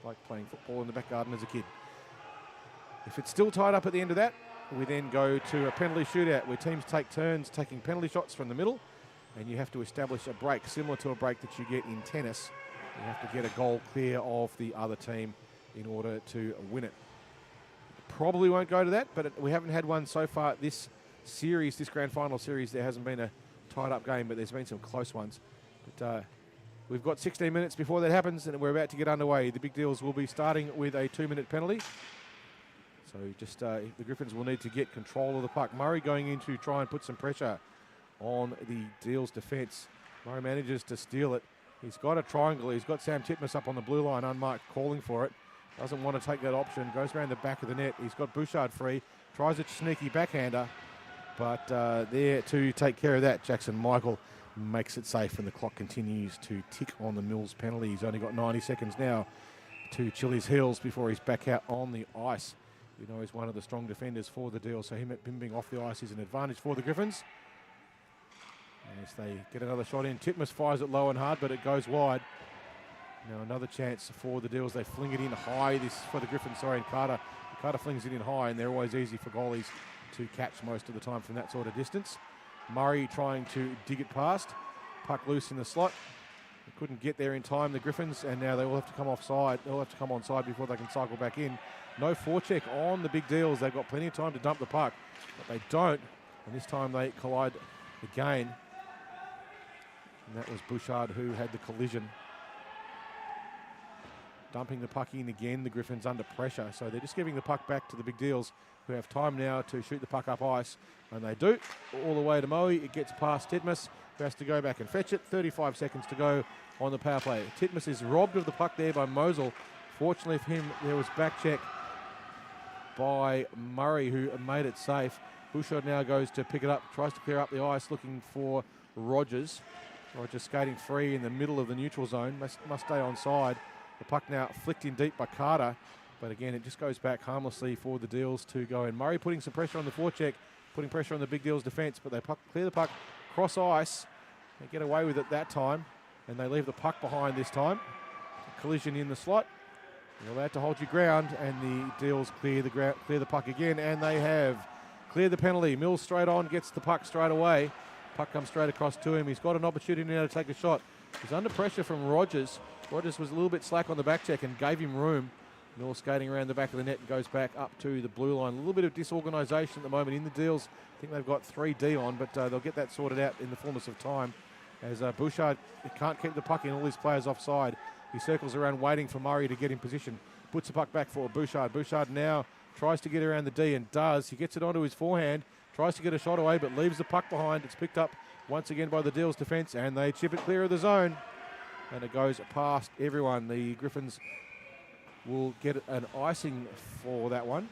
like playing football in the back garden as a kid. If it's still tied up at the end of that, we then go to a penalty shootout where teams take turns taking penalty shots from the middle, and you have to establish a break similar to a break that you get in tennis. You have to get a goal clear of the other team in order to win it. Probably won't go to that, but we haven't had one so far this series, this grand final series. There hasn't been a tied up game, but there's been some close ones. But we've got 16 minutes before that happens, and we're about to get underway. The Big Deals will be starting with a 2-minute penalty. So just the Griffins will need to get control of the puck. Murray going in to try and put some pressure on the Deals defence. Murray manages to steal it. He's got a triangle. He's got Sam Titmus up on the blue line, unmarked, calling for it. Doesn't want to take that option. Goes around the back of the net. He's got Bouchard free. Tries a sneaky backhander. But there to take care of that, Jackson Michael makes it safe, and the clock continues to tick on the Mills penalty. He's only got 90 seconds now to chill his heels before he's back out on the ice. We know he's one of the strong defenders for the Deal, so him being off the ice is an advantage for the Griffins. As they get another shot in, Titmus fires it low and hard, but it goes wide. Now another chance for the Deals. They fling it in high. This for the Griffins, sorry, and Carter flings it in high, and they're always easy for goalies to catch most of the time from that sort of distance. Murray trying to dig it past. Puck loose in the slot. They couldn't get there in time, the Griffins, and now they will have to come offside. They'll have to come onside before they can cycle back in. No forecheck on the Big Deals. They've got plenty of time to dump the puck, but they don't. And this time they collide again. And that was Bouchard who had the collision. Dumping the puck in again, the Griffins under pressure. So they're just giving the puck back to the Big Deals, who have time now to shoot the puck up ice. And they do, all the way to Moe. It gets past Titmus, who has to go back and fetch it. 35 seconds to go on the power play. Titmus is robbed of the puck there by Mosel. Fortunately for him, there was back check by Murray, who made it safe. Bouchard now goes to pick it up, tries to clear up the ice, looking for Rogers. Rogers skating free in the middle of the neutral zone, must stay onside. The puck now flicked in deep by Carter, but again, it just goes back harmlessly for the Deals to go in. Murray putting some pressure on the forecheck, putting pressure on the Big Deals defence, but they clear the puck cross ice. They get away with it that time, and they leave the puck behind this time. A collision in the slot. You're allowed to hold your ground, and the Deals clear the puck again, and they have cleared the penalty. Mills straight on, gets the puck straight away. Puck comes straight across to him. He's got an opportunity now to take a shot. He's under pressure from Rogers. Rogers was a little bit slack on the back check and gave him room. Mills skating around the back of the net and goes back up to the blue line. A little bit of disorganisation at the moment in the deals. I think they've got 3D on, but they'll get that sorted out in the fullness of time. As Bouchard can't keep the puck in, all his players offside. He circles around waiting for Murray to get in position. Puts the puck back for Bouchard. Bouchard now tries to get around the D and does. He gets it onto his forehand, tries to get a shot away, but leaves the puck behind. It's picked up once again by the Deals defence, and they chip it clear of the zone. And it goes past everyone. The Griffins will get an icing for that one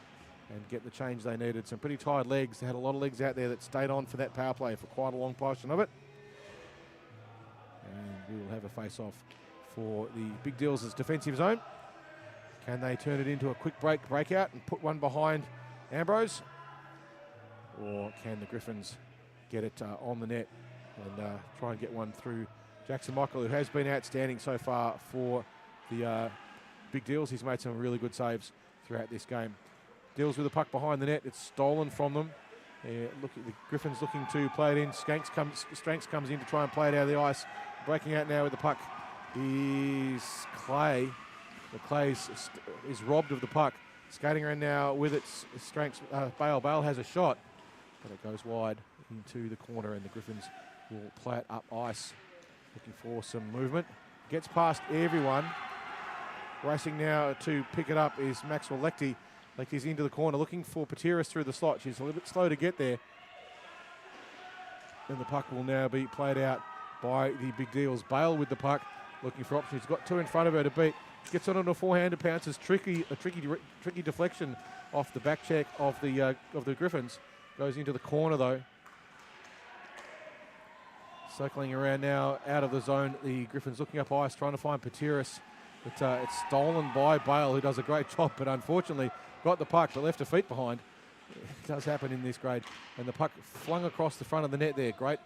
and get the change they needed. Some pretty tired legs. They had a lot of legs out there that stayed on for that power play for quite a long portion of it. And we will have a face-off for the Big Deals' defensive zone. Can they turn it into a quick breakout and put one behind Ambrose? Or can the Griffins get it on the net and try and get one through Jackson Michael, who has been outstanding so far for the Big Deals. He's made some really good saves throughout this game. Deals with the puck behind the net. It's stolen from them. Look at the Griffins looking to play it in. Stranks comes in to try and play it out of the ice. Breaking out now with the puck is Clay. The Clay is robbed of the puck. Skating around now with it. Stranks, Bale. Bale has a shot, but it goes wide into the corner, and the Griffins will play it up ice. Looking for some movement. Gets past everyone. Racing now to pick it up is Maxwell Lecty. Lecty's into the corner looking for Patiris through the slot. She's a little bit slow to get there. And the puck will now be played out by the Big Deals. Bale with the puck, looking for options. He's got two in front of her to beat. Gets on a forehand, it bounces. Tricky deflection off the back check of the Griffins. Goes into the corner though. Circling around now out of the zone. The Griffins looking up ice, trying to find Patiris. It's stolen by Bale, who does a great job, but unfortunately got the puck but left her feet behind. It does happen in this grade. And the puck flung across the front of the net there. Great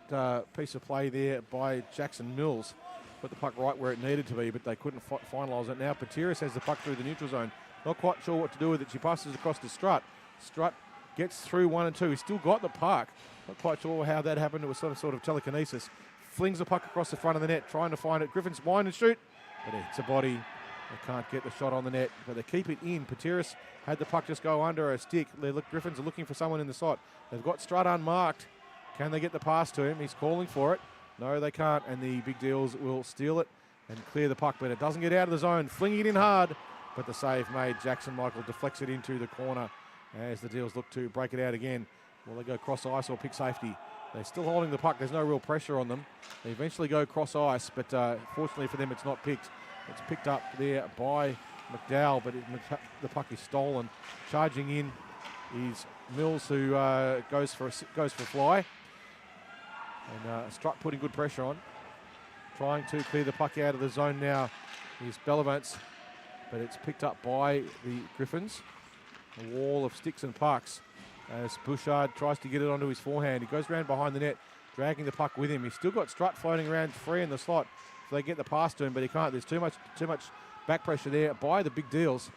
piece of play there by Jackson Mills. Put the puck right where it needed to be, but they couldn't finalise it. Now Patiris has the puck through the neutral zone. Not quite sure what to do with it. She passes across to Strutt. Strutt gets through 1 and 2. He's still got the puck. Not quite sure how that happened. It was sort of telekinesis. Flings the puck across the front of the net, trying to find it. Griffins wind and shoot, but it's a body. They can't get the shot on the net, but they keep it in. Patiris had the puck just go under a stick. Griffins are looking for someone in the slot. They've got Strutt unmarked. Can they get the pass to him? He's calling for it. No, they can't, and the Big Deals will steal it and clear the puck, but it doesn't get out of the zone. Flinging it in hard, but the save made. Jackson Michael deflects it into the corner as the Deals look to break it out again. Will they go cross ice or pick safety? They're still holding the puck. There's no real pressure on them. They eventually go cross ice, but fortunately for them, it's not picked. It's picked up there by McDowell, but the puck is stolen. Charging in is Mills, who goes for a fly. And Strutt putting good pressure on. Trying to clear the puck out of the zone now is Bellavance, but it's picked up by the Griffins. A wall of sticks and pucks as Bouchard tries to get it onto his forehand. He goes around behind the net, dragging the puck with him. He's still got Strutt floating around free in the slot if they get the pass to him, but he can't. There's too much back pressure there by the Big Deals.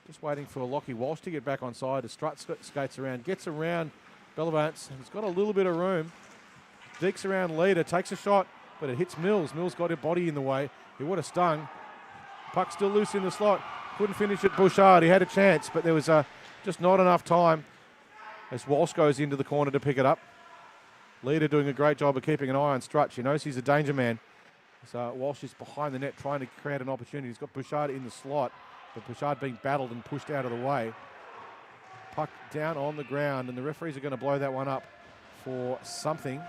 Just waiting for Lockie Walsh to get back on side as Strutt skates around, gets around Bellavance. He's got a little bit of room. Deeks around leader, takes a shot, but it hits Mills. Mills got a body in the way. He would have stung. Puck still loose in the slot. Couldn't finish it. Bouchard, he had a chance, but there was just not enough time as Walsh goes into the corner to pick it up. Leader doing a great job of keeping an eye on Strutt. She knows he's a danger man. So Walsh is behind the net trying to create an opportunity. He's got Bouchard in the slot, but Bouchard being battled and pushed out of the way. Puck down on the ground, and the referees are going to blow that one up for something.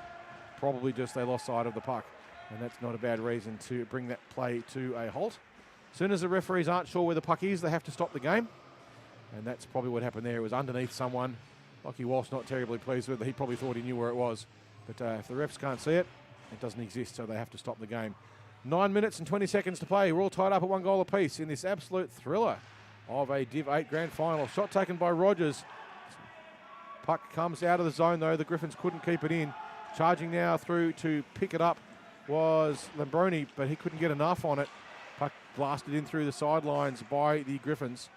Probably just they lost sight of the puck, and that's not a bad reason to bring that play to a halt. As soon as the referees aren't sure where the puck is, they have to stop the game, and that's probably what happened there. It was underneath someone. Lockie Walsh not terribly pleased with it. He probably thought he knew where it was, but if the refs can't see it, it doesn't exist, so they have to stop the game. 9 minutes and 20 seconds to play. We're all tied up at 1 goal apiece in this absolute thriller of a Div 8 grand final. Shot taken by Rogers. Puck comes out of the zone, though. The Griffins couldn't keep it in. Charging now through to pick it up was Lambroni, but he couldn't get enough on it. Puck blasted in through the sidelines by the Griffins.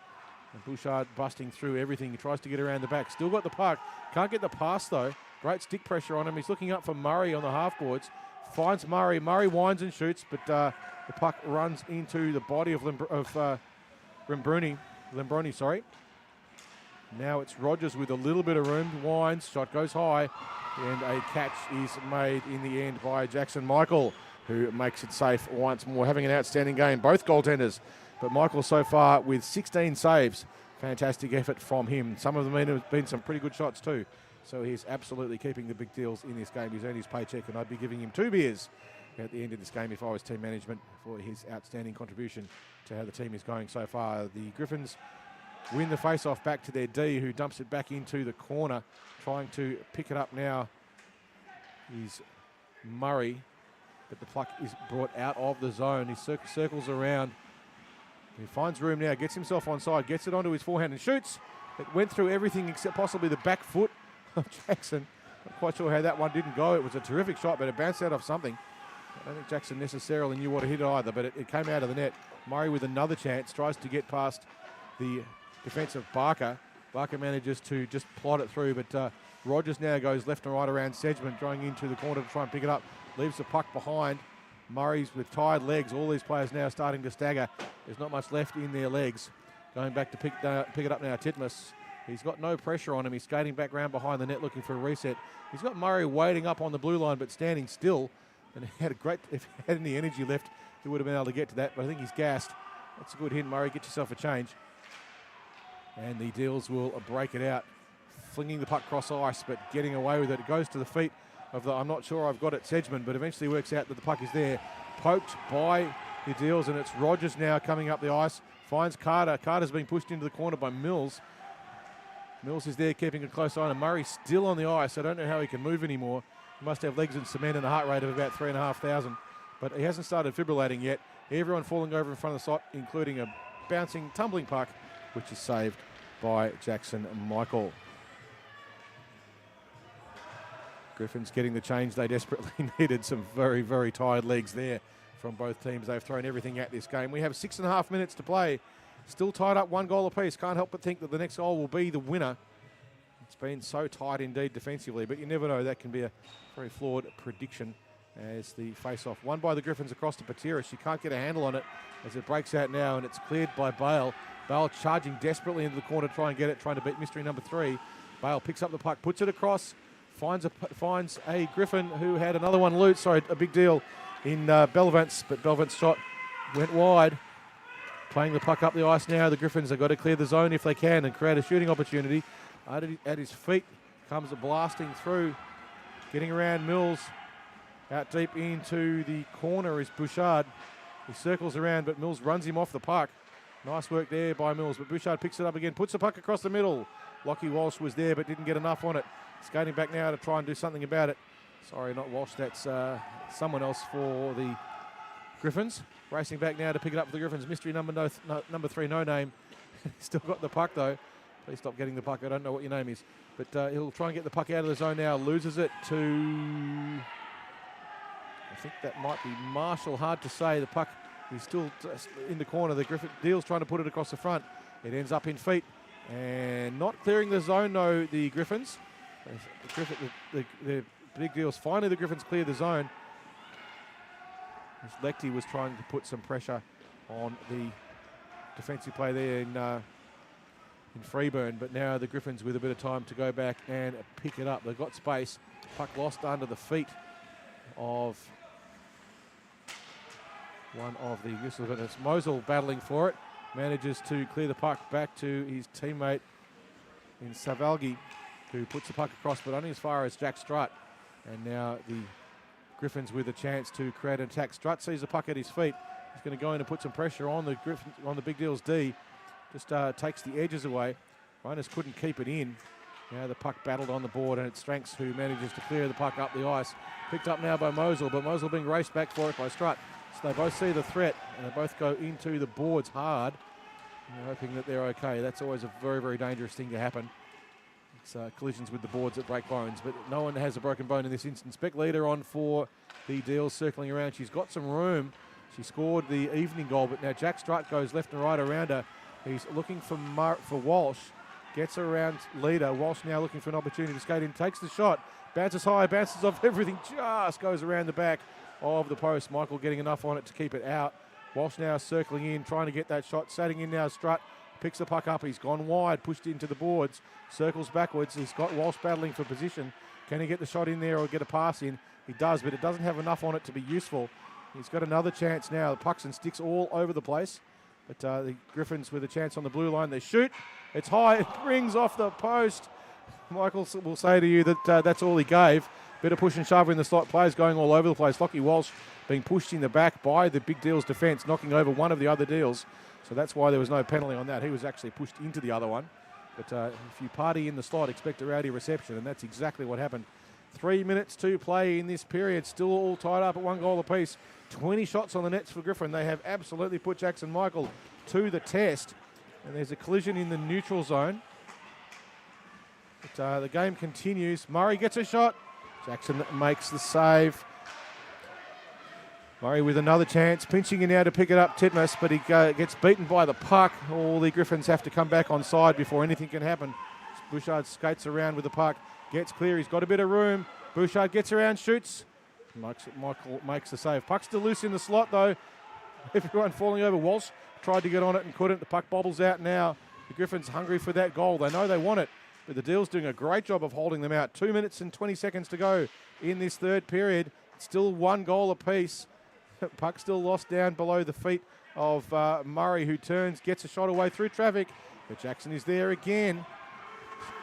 And Bouchard busting through everything. He tries to get around the back. Still got the puck. Can't get the pass, though. Great stick pressure on him. He's looking up for Murray on the half boards. Finds Murray. Murray winds and shoots, but the puck runs into the body of Lembroni, sorry. Now it's Rogers with a little bit of room. Winds, shot goes high, and a catch is made in the end by Jackson Michael, who makes it safe once more, having an outstanding game, both goaltenders. But Michael so far with 16 saves. Fantastic effort from him. Some of them have been some pretty good shots too. So he's absolutely keeping the big deals in this game. He's earned his paycheck, and I'd be giving him 2 beers at the end of this game if I was team management for his outstanding contribution to how the team is going so far. The Griffins win the face-off back to their D, who dumps it back into the corner. Trying to pick it up now is Murray, but the puck is brought out of the zone. He circles around. He finds room now, gets himself onside, gets it onto his forehand and shoots. It went through everything except possibly the back foot of Jackson. Not quite sure how that one didn't go. It was a terrific shot, but it bounced out of something. I don't think Jackson necessarily knew what to hit either, but it came out of the net. Murray with another chance, tries to get past the defensive Barker. Barker manages to just plot it through, but Rogers now goes left and right around Sedgman, going into the corner to try and pick it up. Leaves the puck behind. Murray's with tired legs. All these players now starting to stagger. There's not much left in their legs. Going back to pick it up now, Titmus. He's got no pressure on him. He's skating back round behind the net looking for a reset. He's got Murray waiting up on the blue line but standing still. And if he had any energy left, he would have been able to get to that. But I think he's gassed. That's a good hit, Murray. Get yourself a change. And the Deals will break it out. Flinging the puck cross ice, but getting away with it. It goes to the feet of the, I'm not sure I've got it, Sedgman, but eventually works out that the puck is there. Poked by the Deals, and it's Rogers now coming up the ice. Finds Carter. Carter's being pushed into the corner by Mills. Mills is there keeping a close eye, and Murray's still on the ice. I don't know how he can move anymore. He must have legs and cement and a heart rate of about 3,500. But he hasn't started fibrillating yet. Everyone falling over in front of the slot, including a bouncing, tumbling puck, which is saved by Jackson Michael. Griffins getting the change they desperately needed. Some very, very tired legs there from both teams. They've thrown everything at this game. We have 6.5 minutes to play. Still tied up 1 goal apiece. Can't help but think that the next goal will be the winner. It's been so tight indeed defensively, but you never know. That can be a very flawed prediction as the face-off. Won by the Griffins across to Patira. She can't get a handle on it as it breaks out now, and it's cleared by Bale. Bale charging desperately into the corner to try and get it, trying to beat mystery number 3. Bale picks up the puck, puts it across, finds a Griffin who had another one loose. Sorry, a big deal in Belvance, but Belvance's shot went wide. Playing the puck up the ice now. The Griffins have got to clear the zone if they can and create a shooting opportunity. At his feet comes a blasting through, getting around Mills. Out deep into the corner is Bouchard. He circles around, but Mills runs him off the puck. Nice work there by Mills, but Bouchard picks it up again, puts the puck across the middle. Lockie Walsh was there, but didn't get enough on it. Skating back now to try and do something about it. Sorry, not Walsh, that's someone else for the Griffins. Racing back now to pick it up for the Griffins. Mystery number 3, no name. Still got the puck though. Please stop getting the puck. I don't know what your name is. But he'll try and get the puck out of the zone now. Loses it to, I think that might be Marshall. Hard to say. The puck is still in the corner. The Deals trying to put it across the front. It ends up in feet. And not clearing the zone, though, the Griffins. The big Deals. Finally, the Griffins clear the zone. As Lechty was trying to put some pressure on the defensive play there in Freeburn, but now the Griffins with a bit of time to go back and pick it up. They've got space. Puck lost under the feet of one of the Whistles, but it's Mosel battling for it. Manages to clear the puck back to his teammate in Savalgi, who puts the puck across, but only as far as Jack Strutt. And now the Griffins with a chance to create an attack. Strutt sees the puck at his feet. He's going to go in and put some pressure on the Griffins, on the Big Deals D. Just takes the edges away. Rhiners couldn't keep it in. Now the puck battled on the board, and it's Strengths who manages to clear the puck up the ice. Picked up now by Mosel, but Mosel being raced back for it by Strutt. So they both see the threat, and they both go into the boards hard. And hoping that they're okay. That's always a very, very dangerous thing to happen. It's collisions with the boards that break bones, but no one has a broken bone in this instance. Beck Leader on for the Deals, circling around. She's got some room. She scored the evening goal, but now Jack Strutt goes left and right around her. He's looking for Walsh. Gets around Leader. Walsh now looking for an opportunity to skate in. Takes the shot. Bounces high. Bounces off everything. Just goes around the back of the post. Michael getting enough on it to keep it out. Walsh now circling in, trying to get that shot. Setting in now, Strutt picks the puck up. He's gone wide, pushed into the boards, circles backwards. He's got Walsh battling for position. Can he get the shot in there or get a pass in? He does, but it doesn't have enough on it to be useful. He's got another chance now. The pucks and sticks all over the place. But the Griffins with a chance on the blue line. They shoot. It's high. It rings off the post. Michael will say to you that that's all he gave. Bit of push and shove in the slot. Players going all over the place. Lachie Walsh being pushed in the back by the Big Deals defence, knocking over one of the other Deals. So that's why there was no penalty on that. He was actually pushed into the other one. But if you party in the slot, expect a rowdy reception, and that's exactly what happened. 3 minutes to play in this period. Still all tied up at 1 goal apiece. 20 shots on the nets for Griffin. They have absolutely put Jackson Michael to the test. And there's a collision in the neutral zone. But the game continues. Murray gets a shot. Jackson makes the save. Murray with another chance, pinching in now to pick it up, Titmus, but he gets beaten by the puck. All the Griffins have to come back on side before anything can happen. Bouchard skates around with the puck, gets clear, he's got a bit of room. Bouchard gets around, shoots. Michael makes the save. Puck's still loose in the slot though. Everyone falling over. Walsh tried to get on it and couldn't. The puck bobbles out now. The Griffins hungry for that goal. They know they want it, but the Deals doing a great job of holding them out. 2 minutes and 20 seconds to go in this third period. Still 1 goal apiece. Puck still lost down below the feet of Murray, who turns, gets a shot away through traffic, but Jackson is there again.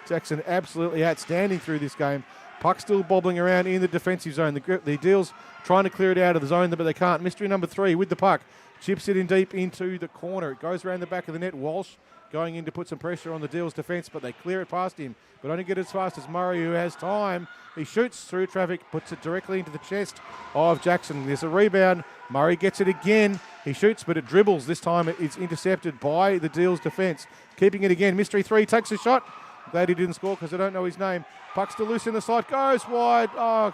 Jackson absolutely outstanding through this game. Puck still bobbling around in the defensive zone. The Deals trying to clear it out of the zone, but they can't. Mystery number 3 with the puck. Chips it in deep into the corner. It goes around the back of the net. Walsh going in to put some pressure on the Deals' defence, but they clear it past him. But only get as fast as Murray, who has time. He shoots through traffic, puts it directly into the chest of Jackson. There's a rebound. Murray gets it again. He shoots, but it dribbles. This time it's intercepted by the Deals' defence. Keeping it again. Mystery 3 takes a shot. Glad he didn't score because I don't know his name. Puck's still loose in the slot. Goes wide. Oh,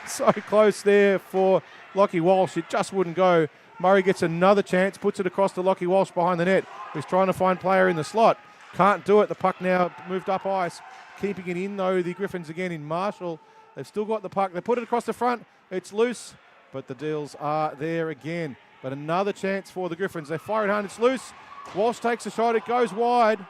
so close there for Lachie Walsh. It just wouldn't go. Murray gets another chance, puts it across to Lachie Walsh behind the net, who's trying to find player in the slot. Can't do it. The puck now moved up ice. Keeping it in, though, the Griffins again in Marshall. They've still got the puck. They put it across the front. It's loose, but the Deals are there again. But another chance for the Griffins. They fire it hard. It's loose. Walsh takes a shot. It goes wide.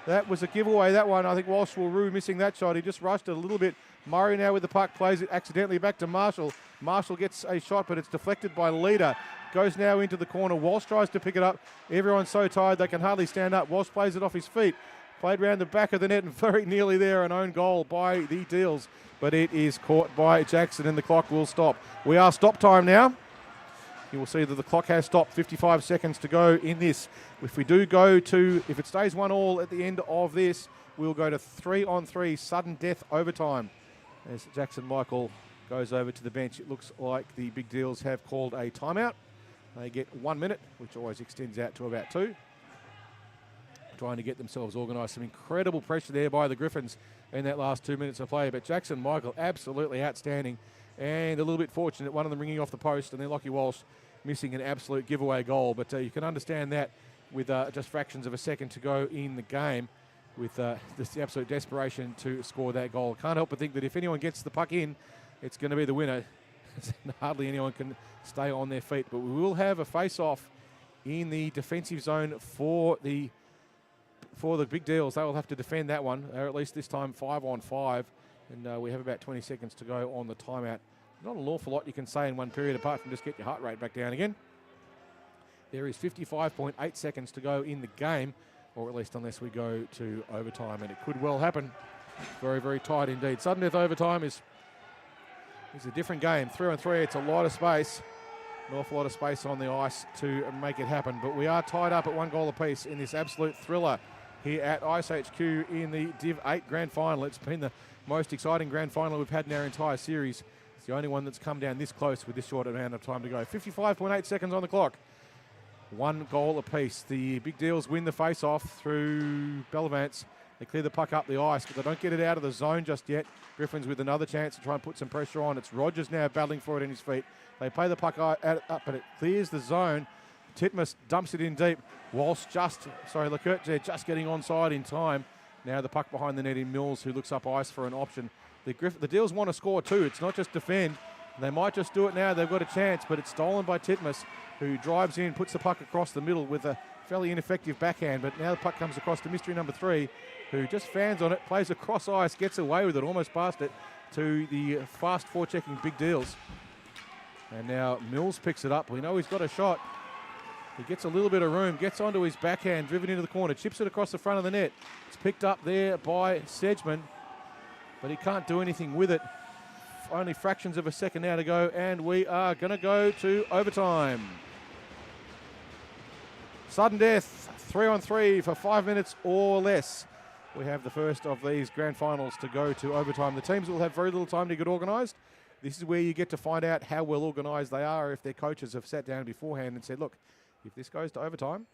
That was a giveaway, that one. I think Walsh will rue missing that shot. He just rushed it a little bit. Murray now with the puck, plays it accidentally back to Marshall. Marshall gets a shot, but it's deflected by Leader. Goes now into the corner. Walsh tries to pick it up. Everyone's so tired they can hardly stand up. Walsh plays it off his feet. Played round the back of the net and very nearly there, an own goal by the Deals. But it is caught by Jackson and the clock will stop. We are stop time now. You will see that the clock has stopped. 55 seconds to go in this. If we do go to, if it stays 1-1 at the end of this, we'll go to 3-on-3 sudden death overtime. As Jackson Michael goes over to the bench, it looks like the Big Deals have called a timeout. They get 1 minute, which always extends out to about 2. Trying to get themselves organised. Some incredible pressure there by the Griffins in that last 2 minutes of play. But Jackson Michael absolutely outstanding and a little bit fortunate. One of them ringing off the post and then Lachie Walsh missing an absolute giveaway goal. But you can understand that with just fractions of a second to go in the game with just the absolute desperation to score that goal. Can't help but think that if anyone gets the puck in, it's going to be the winner. Hardly anyone can stay on their feet. But we will have a face-off in the defensive zone for the Big Deals. They will have to defend that one, or at least this time 5-on-5. And we have about 20 seconds to go on the timeout. Not an awful lot you can say in one period apart from just get your heart rate back down again. There is 55.8 seconds to go in the game, or at least unless we go to overtime, and it could well happen. Very, very tight indeed. Sudden death overtime is a different game. 3-on-3, it's a lot of space. An awful lot of space on the ice to make it happen. But we are tied up at 1 goal apiece in this absolute thriller here at IceHQ in the Div 8 Grand Final. It's been the most exciting Grand Final we've had in our entire series. It's the only one that's come down this close with this short amount of time to go. 55.8 seconds on the clock. 1 goal apiece. The Big Deals win the face-off through Bellavance. They clear the puck up the ice, but they don't get it out of the zone just yet. Griffins with another chance to try and put some pressure on. It's Rogers now battling for it in his feet. They play the puck up, but it clears the zone. Titmus dumps it in deep. Leclerc there just getting onside in time. Now the puck behind the net in Mills, who looks up ice for an option. The Deals want to score too. It's not just defend. They might just do it now. They've got a chance, but it's stolen by Titmus, who drives in, puts the puck across the middle with a fairly ineffective backhand. But now the puck comes across to mystery number 3, who just fans on it, plays across ice, gets away with it, almost past it, to the fast forechecking Big Deals. And now Mills picks it up. We know he's got a shot. He gets a little bit of room, gets onto his backhand, driven into the corner, chips it across the front of the net. It's picked up there by Sedgman, but he can't do anything with it. Only fractions of a second now to go, and we are going to go to overtime. Sudden death, 3-on-3 for 5 minutes or less. We have the first of these grand finals to go to overtime. The teams will have very little time to get organised. This is where you get to find out how well organised they are, if their coaches have sat down beforehand and said, look, if this goes to overtime,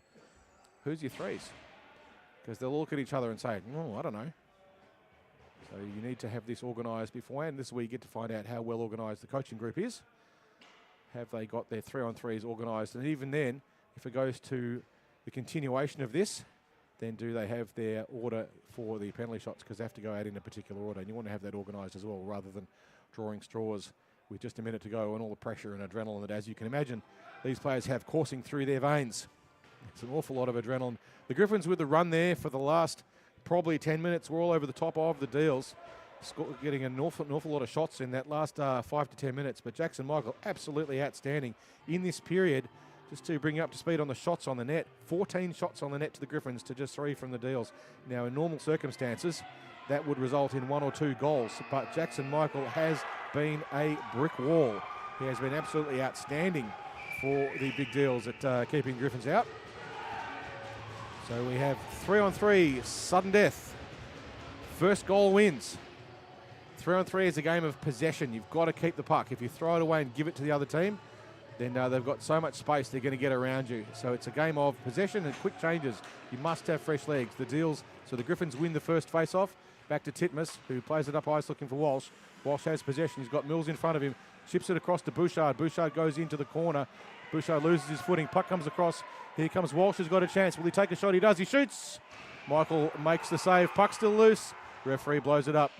who's your threes? Because they'll look at each other and say, oh, I don't know. So you need to have this organised beforehand. This is where you get to find out how well organised the coaching group is. Have they got their 3-on-3s organised? And even then, if it goes to the continuation of this, then do they have their order for the penalty shots? Because they have to go out in a particular order, and you want to have that organised as well, rather than drawing straws with just a minute to go and all the pressure and adrenaline that, as you can imagine, these players have coursing through their veins. It's an awful lot of adrenaline. The Griffins with the run there for the last probably 10 minutes. We're all over the top of the Deals, getting an awful lot of shots in that last 5 to 10 minutes. But Jackson Michael absolutely outstanding in this period. Just to bring you up to speed on the shots on the net, 14 shots on the net to the Griffins to just 3 from the Deals. Now, in normal circumstances, that would result in 1 or 2 goals. But Jackson Michael has been a brick wall. He has been absolutely outstanding for the Big Deals at keeping Griffins out. So we have 3-on-3, sudden death. First goal wins. 3-on-3 is a game of possession. You've got to keep the puck. If you throw it away and give it to the other team, then they've got so much space they're going to get around you. So it's a game of possession and quick changes. You must have fresh legs. So the Griffins win the first face-off. Back to Titmus, who plays it up ice looking for Walsh. Walsh has possession. He's got Mills in front of him. Chips it across to Bouchard. Bouchard goes into the corner. Bouchard loses his footing. Puck comes across. Here comes Walsh, who's got a chance. Will he take a shot? He does. He shoots. Michael makes the save. Puck still loose. Referee blows it up.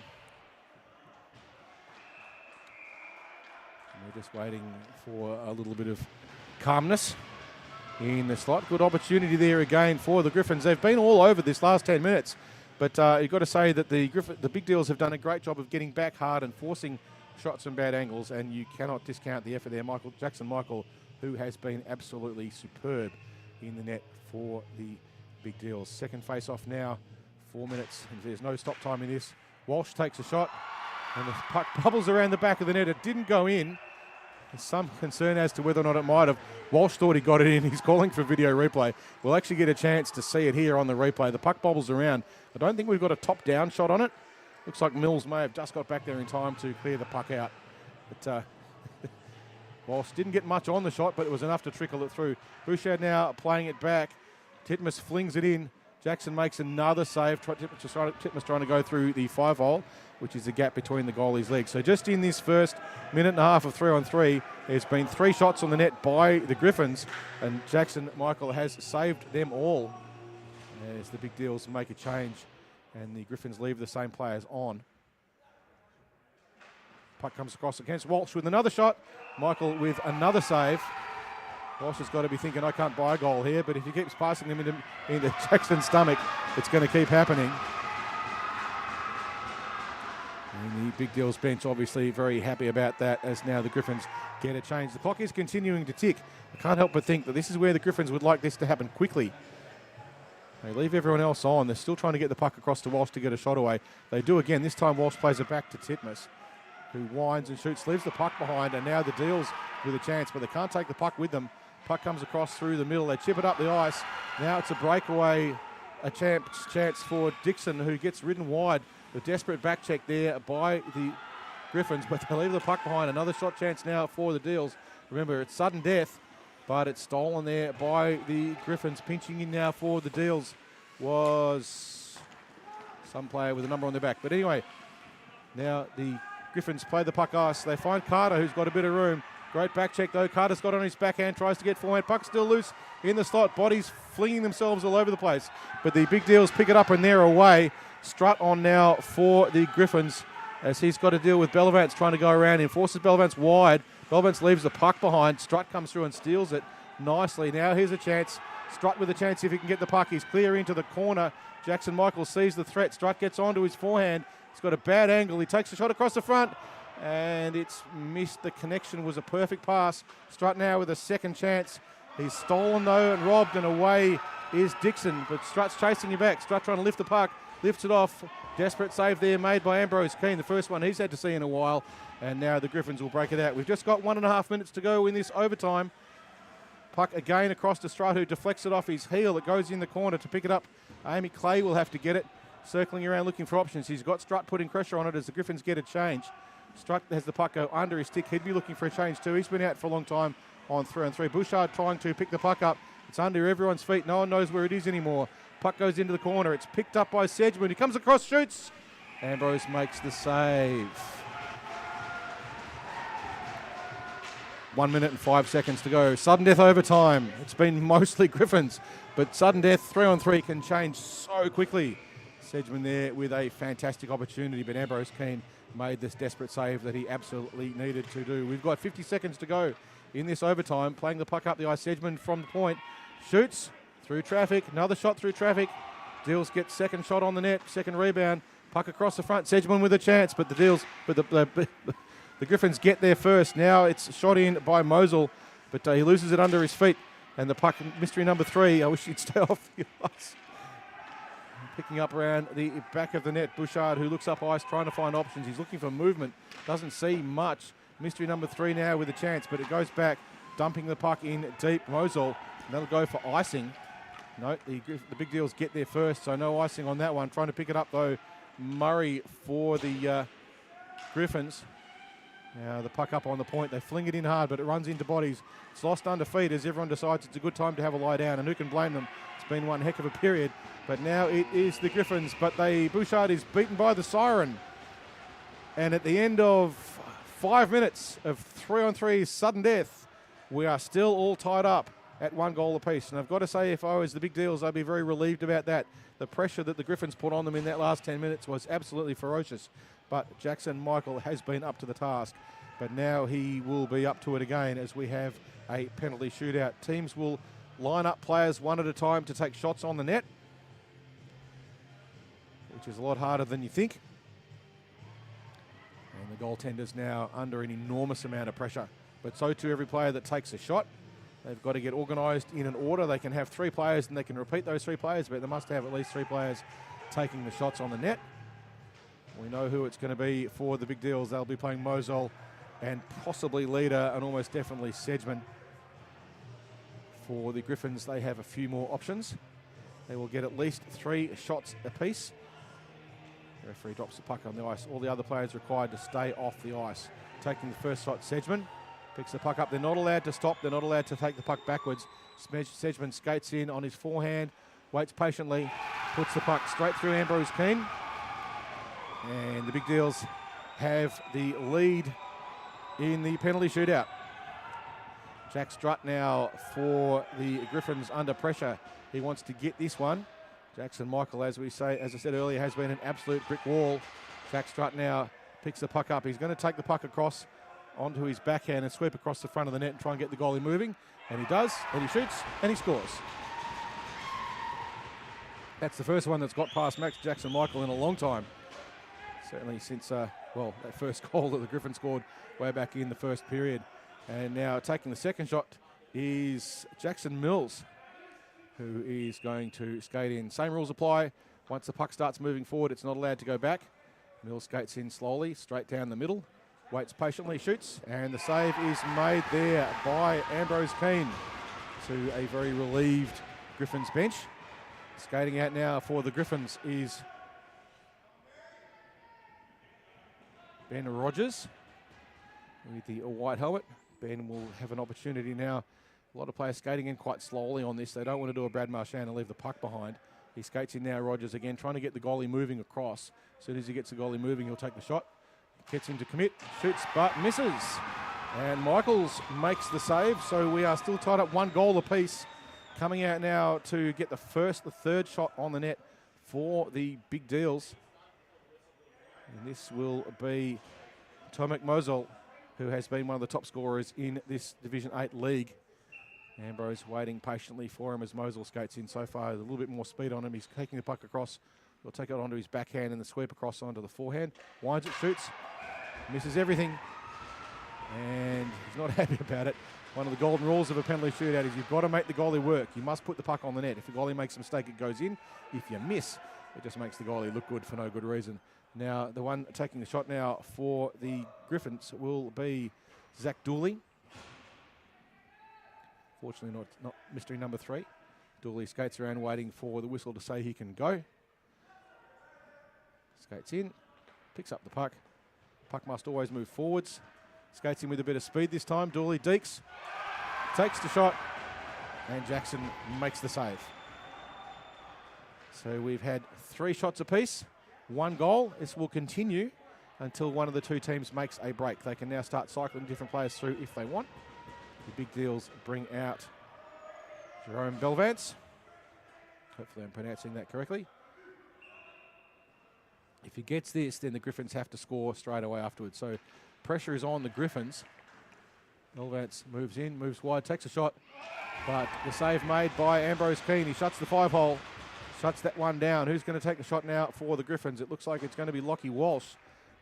And we're just waiting for a little bit of calmness in the slot. Good opportunity there again for the Griffins. They've been all over this last 10 minutes. But you've got to say that the Big Deals have done a great job of getting back hard and forcing shots from bad angles, and you cannot discount the effort there. Jackson Michael, who has been absolutely superb in the net for the Big Deals. Second face-off now, 4 minutes, and there's no stop time in this. Walsh takes a shot, and the puck bubbles around the back of the net. It didn't go in. There's some concern as to whether or not it might have. Walsh thought he got it in. He's calling for video replay. We'll actually get a chance to see it here on the replay. The puck bobbles around. I don't think we've got a top-down shot on it. Looks like Mills may have just got back there in time to clear the puck out. But Walsh didn't get much on the shot, but it was enough to trickle it through. Bouchard now playing it back. Titmus flings it in. Jackson makes another save. Titmus trying to go through the 5-hole, which is the gap between the goalie's legs. So just in this first minute and a half of 3-on-3, there's been 3 shots on the net by the Griffins, and Jackson Michael has saved them all as the Big Deals make a change, and the Griffins leave the same players on. Puck comes across against Walsh with another shot. Michael with another save. Walsh has got to be thinking, I can't buy a goal here, but if he keeps passing them into Jackson's stomach, it's going to keep happening. And the Big Deals bench obviously very happy about that, as now the Griffins get a change. The clock is continuing to tick. I can't help but think that this is where the Griffins would like this to happen quickly. They leave everyone else on. They're still trying to get the puck across to Walsh to get a shot away. They do again. This time Walsh plays it back to Titmus, who winds and shoots, leaves the puck behind, and now the Deals with a chance, but they can't take the puck with them. Puck comes across through the middle. They chip it up the ice. Now it's a breakaway, a chance for Dixon, who gets ridden wide. The desperate back check there by the Griffins, but they leave the puck behind. Another shot chance now for the Deals. Remember, it's sudden death, but it's stolen there by the Griffins. Pinching in now for the Deals was some player with a number on their back. But anyway, now the Griffins play the puck ice. They find Carter, who's got a bit of room. Great back check, though. Carter's got on his backhand, tries to get forehand. Puck still loose in the slot. Bodies flinging themselves all over the place. But the Big Deals pick it up and they're away. Strut on now for the Griffins. as he's got to deal with Bellavance trying to go around him. Forces Bellavance wide. Bellavance leaves the puck behind. Strutt comes through and steals it nicely. Now here's a chance. Strutt with a chance if he can get the puck. He's clear into the corner. Jackson Michael sees the threat. Strutt gets onto his forehand. He's got a bad angle. He takes a shot across the front, and it's missed. The connection was a perfect pass. Strutt now with a second chance. He's stolen though and robbed, and away is Dixon. But Strutt's chasing you back. Strutt trying to lift the puck. Lifts it off. Desperate save there made by Ambrose Keane. The first one he's had to see in a while. And now the Griffins will break it out. We've just got 1.5 minutes to go in this overtime. Puck again across to Strutt, who deflects it off his heel. It goes in the corner to pick it up. Amy Clay will have to get it. Circling around looking for options. He's got Strutt putting pressure on it as the Griffins get a change. Strutt has the puck go under his stick. He'd be looking for a change too. He's been out for a long time on 3-on-3. Bouchard trying to pick the puck up. It's under everyone's feet. No one knows where it is anymore. Puck goes into the corner. It's picked up by Sedgman. He comes across, shoots. Ambrose makes the save. 1 minute and 5 seconds to go. Sudden death overtime. It's been mostly Griffins, but sudden death 3-on-3 can change so quickly. Sedgman there with a fantastic opportunity, but Ambrose Keane made this desperate save that he absolutely needed to do. We've got 50 seconds to go in this overtime. Playing the puck up the ice. Sedgman from the point. Shoots through traffic. Another shot through traffic. Deals gets second shot on the net. Second rebound. Puck across the front. Sedgman with a chance, but the Griffins get there first. Now it's shot in by Mosel, but he loses it under his feet. And the puck, mystery number 3, I wish he'd stay off the ice. Picking up around the back of the net, Bouchard, who looks up ice, trying to find options. He's looking for movement, doesn't see much. Mystery number 3 now with a chance, but it goes back, dumping the puck in deep. Mosel, that'll go for icing. No, the big deals get there first, so no icing on that one. Trying to pick it up, though, Murray for the Griffins. Now the puck up on the point. They fling it in hard, but it runs into bodies. It's lost under feet as everyone decides it's a good time to have a lie down, and who can blame them? It's been one heck of a period, but now it is the Griffins, but Bouchard is beaten by the siren. And at the end of 5 minutes of 3-on-3 sudden death, we are still all tied up at 1 goal apiece. And I've got to say, if I was the big deals, I'd be very relieved about that. The pressure that the Griffins put on them in that last 10 minutes was absolutely ferocious. But Jackson Michael has been up to the task. But now he will be up to it again as we have a penalty shootout. Teams will line up players one at a time to take shots on the net, which is a lot harder than you think. And the goaltender's now under an enormous amount of pressure. But so too every player that takes a shot. They've got to get organised in an order. They can have 3 players and they can repeat those 3 players, but they must have at least 3 players taking the shots on the net. We know who it's going to be for the big deals. They'll be playing Mosel and possibly leader, and almost definitely Sedgman. For the Griffins, they have a few more options. They will get at least 3 shots apiece. The referee drops the puck on the ice. All the other players required to stay off the ice. Taking the first shot, Sedgman picks the puck up. They're not allowed to stop. They're not allowed to take the puck backwards. Sedgman skates in on his forehand, waits patiently, puts the puck straight through Ambrose Keane. And the big deals have the lead in the penalty shootout. Jack Strutt now for the Griffins under pressure. He wants to get this one. Jackson Michael, as I said earlier, has been an absolute brick wall. Jack Strutt now picks the puck up. He's going to take the puck across onto his backhand and sweep across the front of the net and try and get the goalie moving. And he does, and he shoots, and he scores. That's the first one that's got past Max Jackson Michael in a long time. Certainly since, that first goal that the Griffins scored way back in the first period. And now taking the second shot is Jackson Mills, who is going to skate in. Same rules apply. Once the puck starts moving forward, it's not allowed to go back. Mills skates in slowly, straight down the middle, waits patiently, shoots, and the save is made there by Ambrose Keane to a very relieved Griffins bench. Skating out now for the Griffins is Ben Rogers with the white helmet. Ben will have an opportunity now. A lot of players skating in quite slowly on this. They don't want to do a Brad Marchand and leave the puck behind. He skates in now, Rogers again, trying to get the goalie moving across. As soon as he gets the goalie moving, he'll take the shot. Gets him to commit, shoots, but misses. And Michaels makes the save, so we are still tied up 1 goal apiece. Coming out now to get the third shot on the net for the big deals. And this will be Tomek Mosul, who has been one of the top scorers in this Division 8 league. Ambrose waiting patiently for him as Mosul skates in. So far, a little bit more speed on him. He's taking the puck across. He'll take it onto his backhand and the sweep across onto the forehand. Winds it, shoots, misses everything. And he's not happy about it. One of the golden rules of a penalty shootout is you've got to make the goalie work. You must put the puck on the net. If the goalie makes a mistake, it goes in. If you miss, it just makes the goalie look good for no good reason. Now, the one taking the shot now for the Griffins will be Zach Dooley. Fortunately, not mystery number 3. Dooley skates around waiting for the whistle to say he can go. Skates in, picks up the puck. Puck must always move forwards. Skates in with a bit of speed this time. Dooley deeks, takes the shot, and Jackson makes the save. So we've had 3 shots apiece, 1 goal. This will continue until one of the 2 teams makes a break. They can now start cycling different players through if they want. The big deals bring out Jerome Belvance. Hopefully I'm pronouncing that correctly. If he gets this, then the Griffins have to score straight away afterwards. So pressure is on the Griffins. Belvance moves in, moves wide, takes a shot. But the save made by Ambrose Keane. He shuts the 5-hole, shuts that one down. Who's going to take the shot now for the Griffins? It looks like it's going to be Lockie Walsh.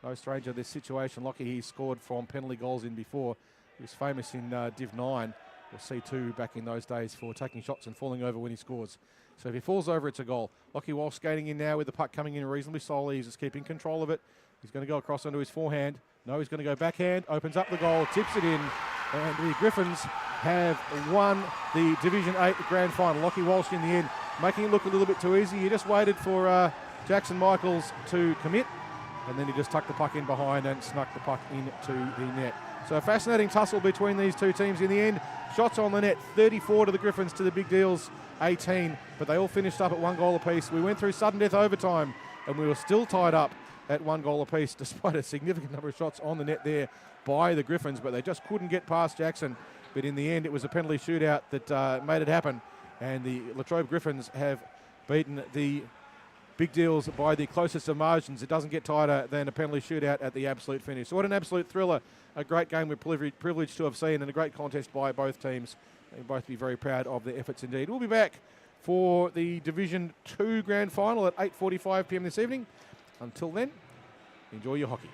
No stranger to this situation. Lockie, he scored from penalty goals in before. He was famous in Div 9 or C2 back in those days for taking shots and falling over when he scores. So if he falls over, it's a goal. Lockie Walsh skating in now with the puck coming in reasonably solidly. He's just keeping control of it. He's going to go across onto his forehand. No, he's going to go backhand, opens up the goal, tips it in, and the Griffins have won the Division 8 Grand Final. Lockie Walsh in the end, making it look a little bit too easy. He just waited for Jackson Michaels to commit, and then he just tucked the puck in behind and snuck the puck into the net. So a fascinating tussle between these 2 teams in the end. Shots on the net, 34 to the Griffins, to the Big Deals 18, but they all finished up at 1 goal apiece. We went through sudden death overtime, and we were still tied up at 1 goal apiece, despite a significant number of shots on the net there by the Griffins, but they just couldn't get past Jackson. But in the end, it was a penalty shootout that made it happen, and the Trobe Griffins have beaten the Big Deals by the closest of margins. It doesn't get tighter than a penalty shootout at the absolute finish. So what an absolute thriller. A great game we're privileged to have seen, and a great contest by both teams. They'll both be very proud of their efforts indeed. We'll be back for the Division 2 Grand Final at 8:45 p.m. this evening. Until then, enjoy your hockey.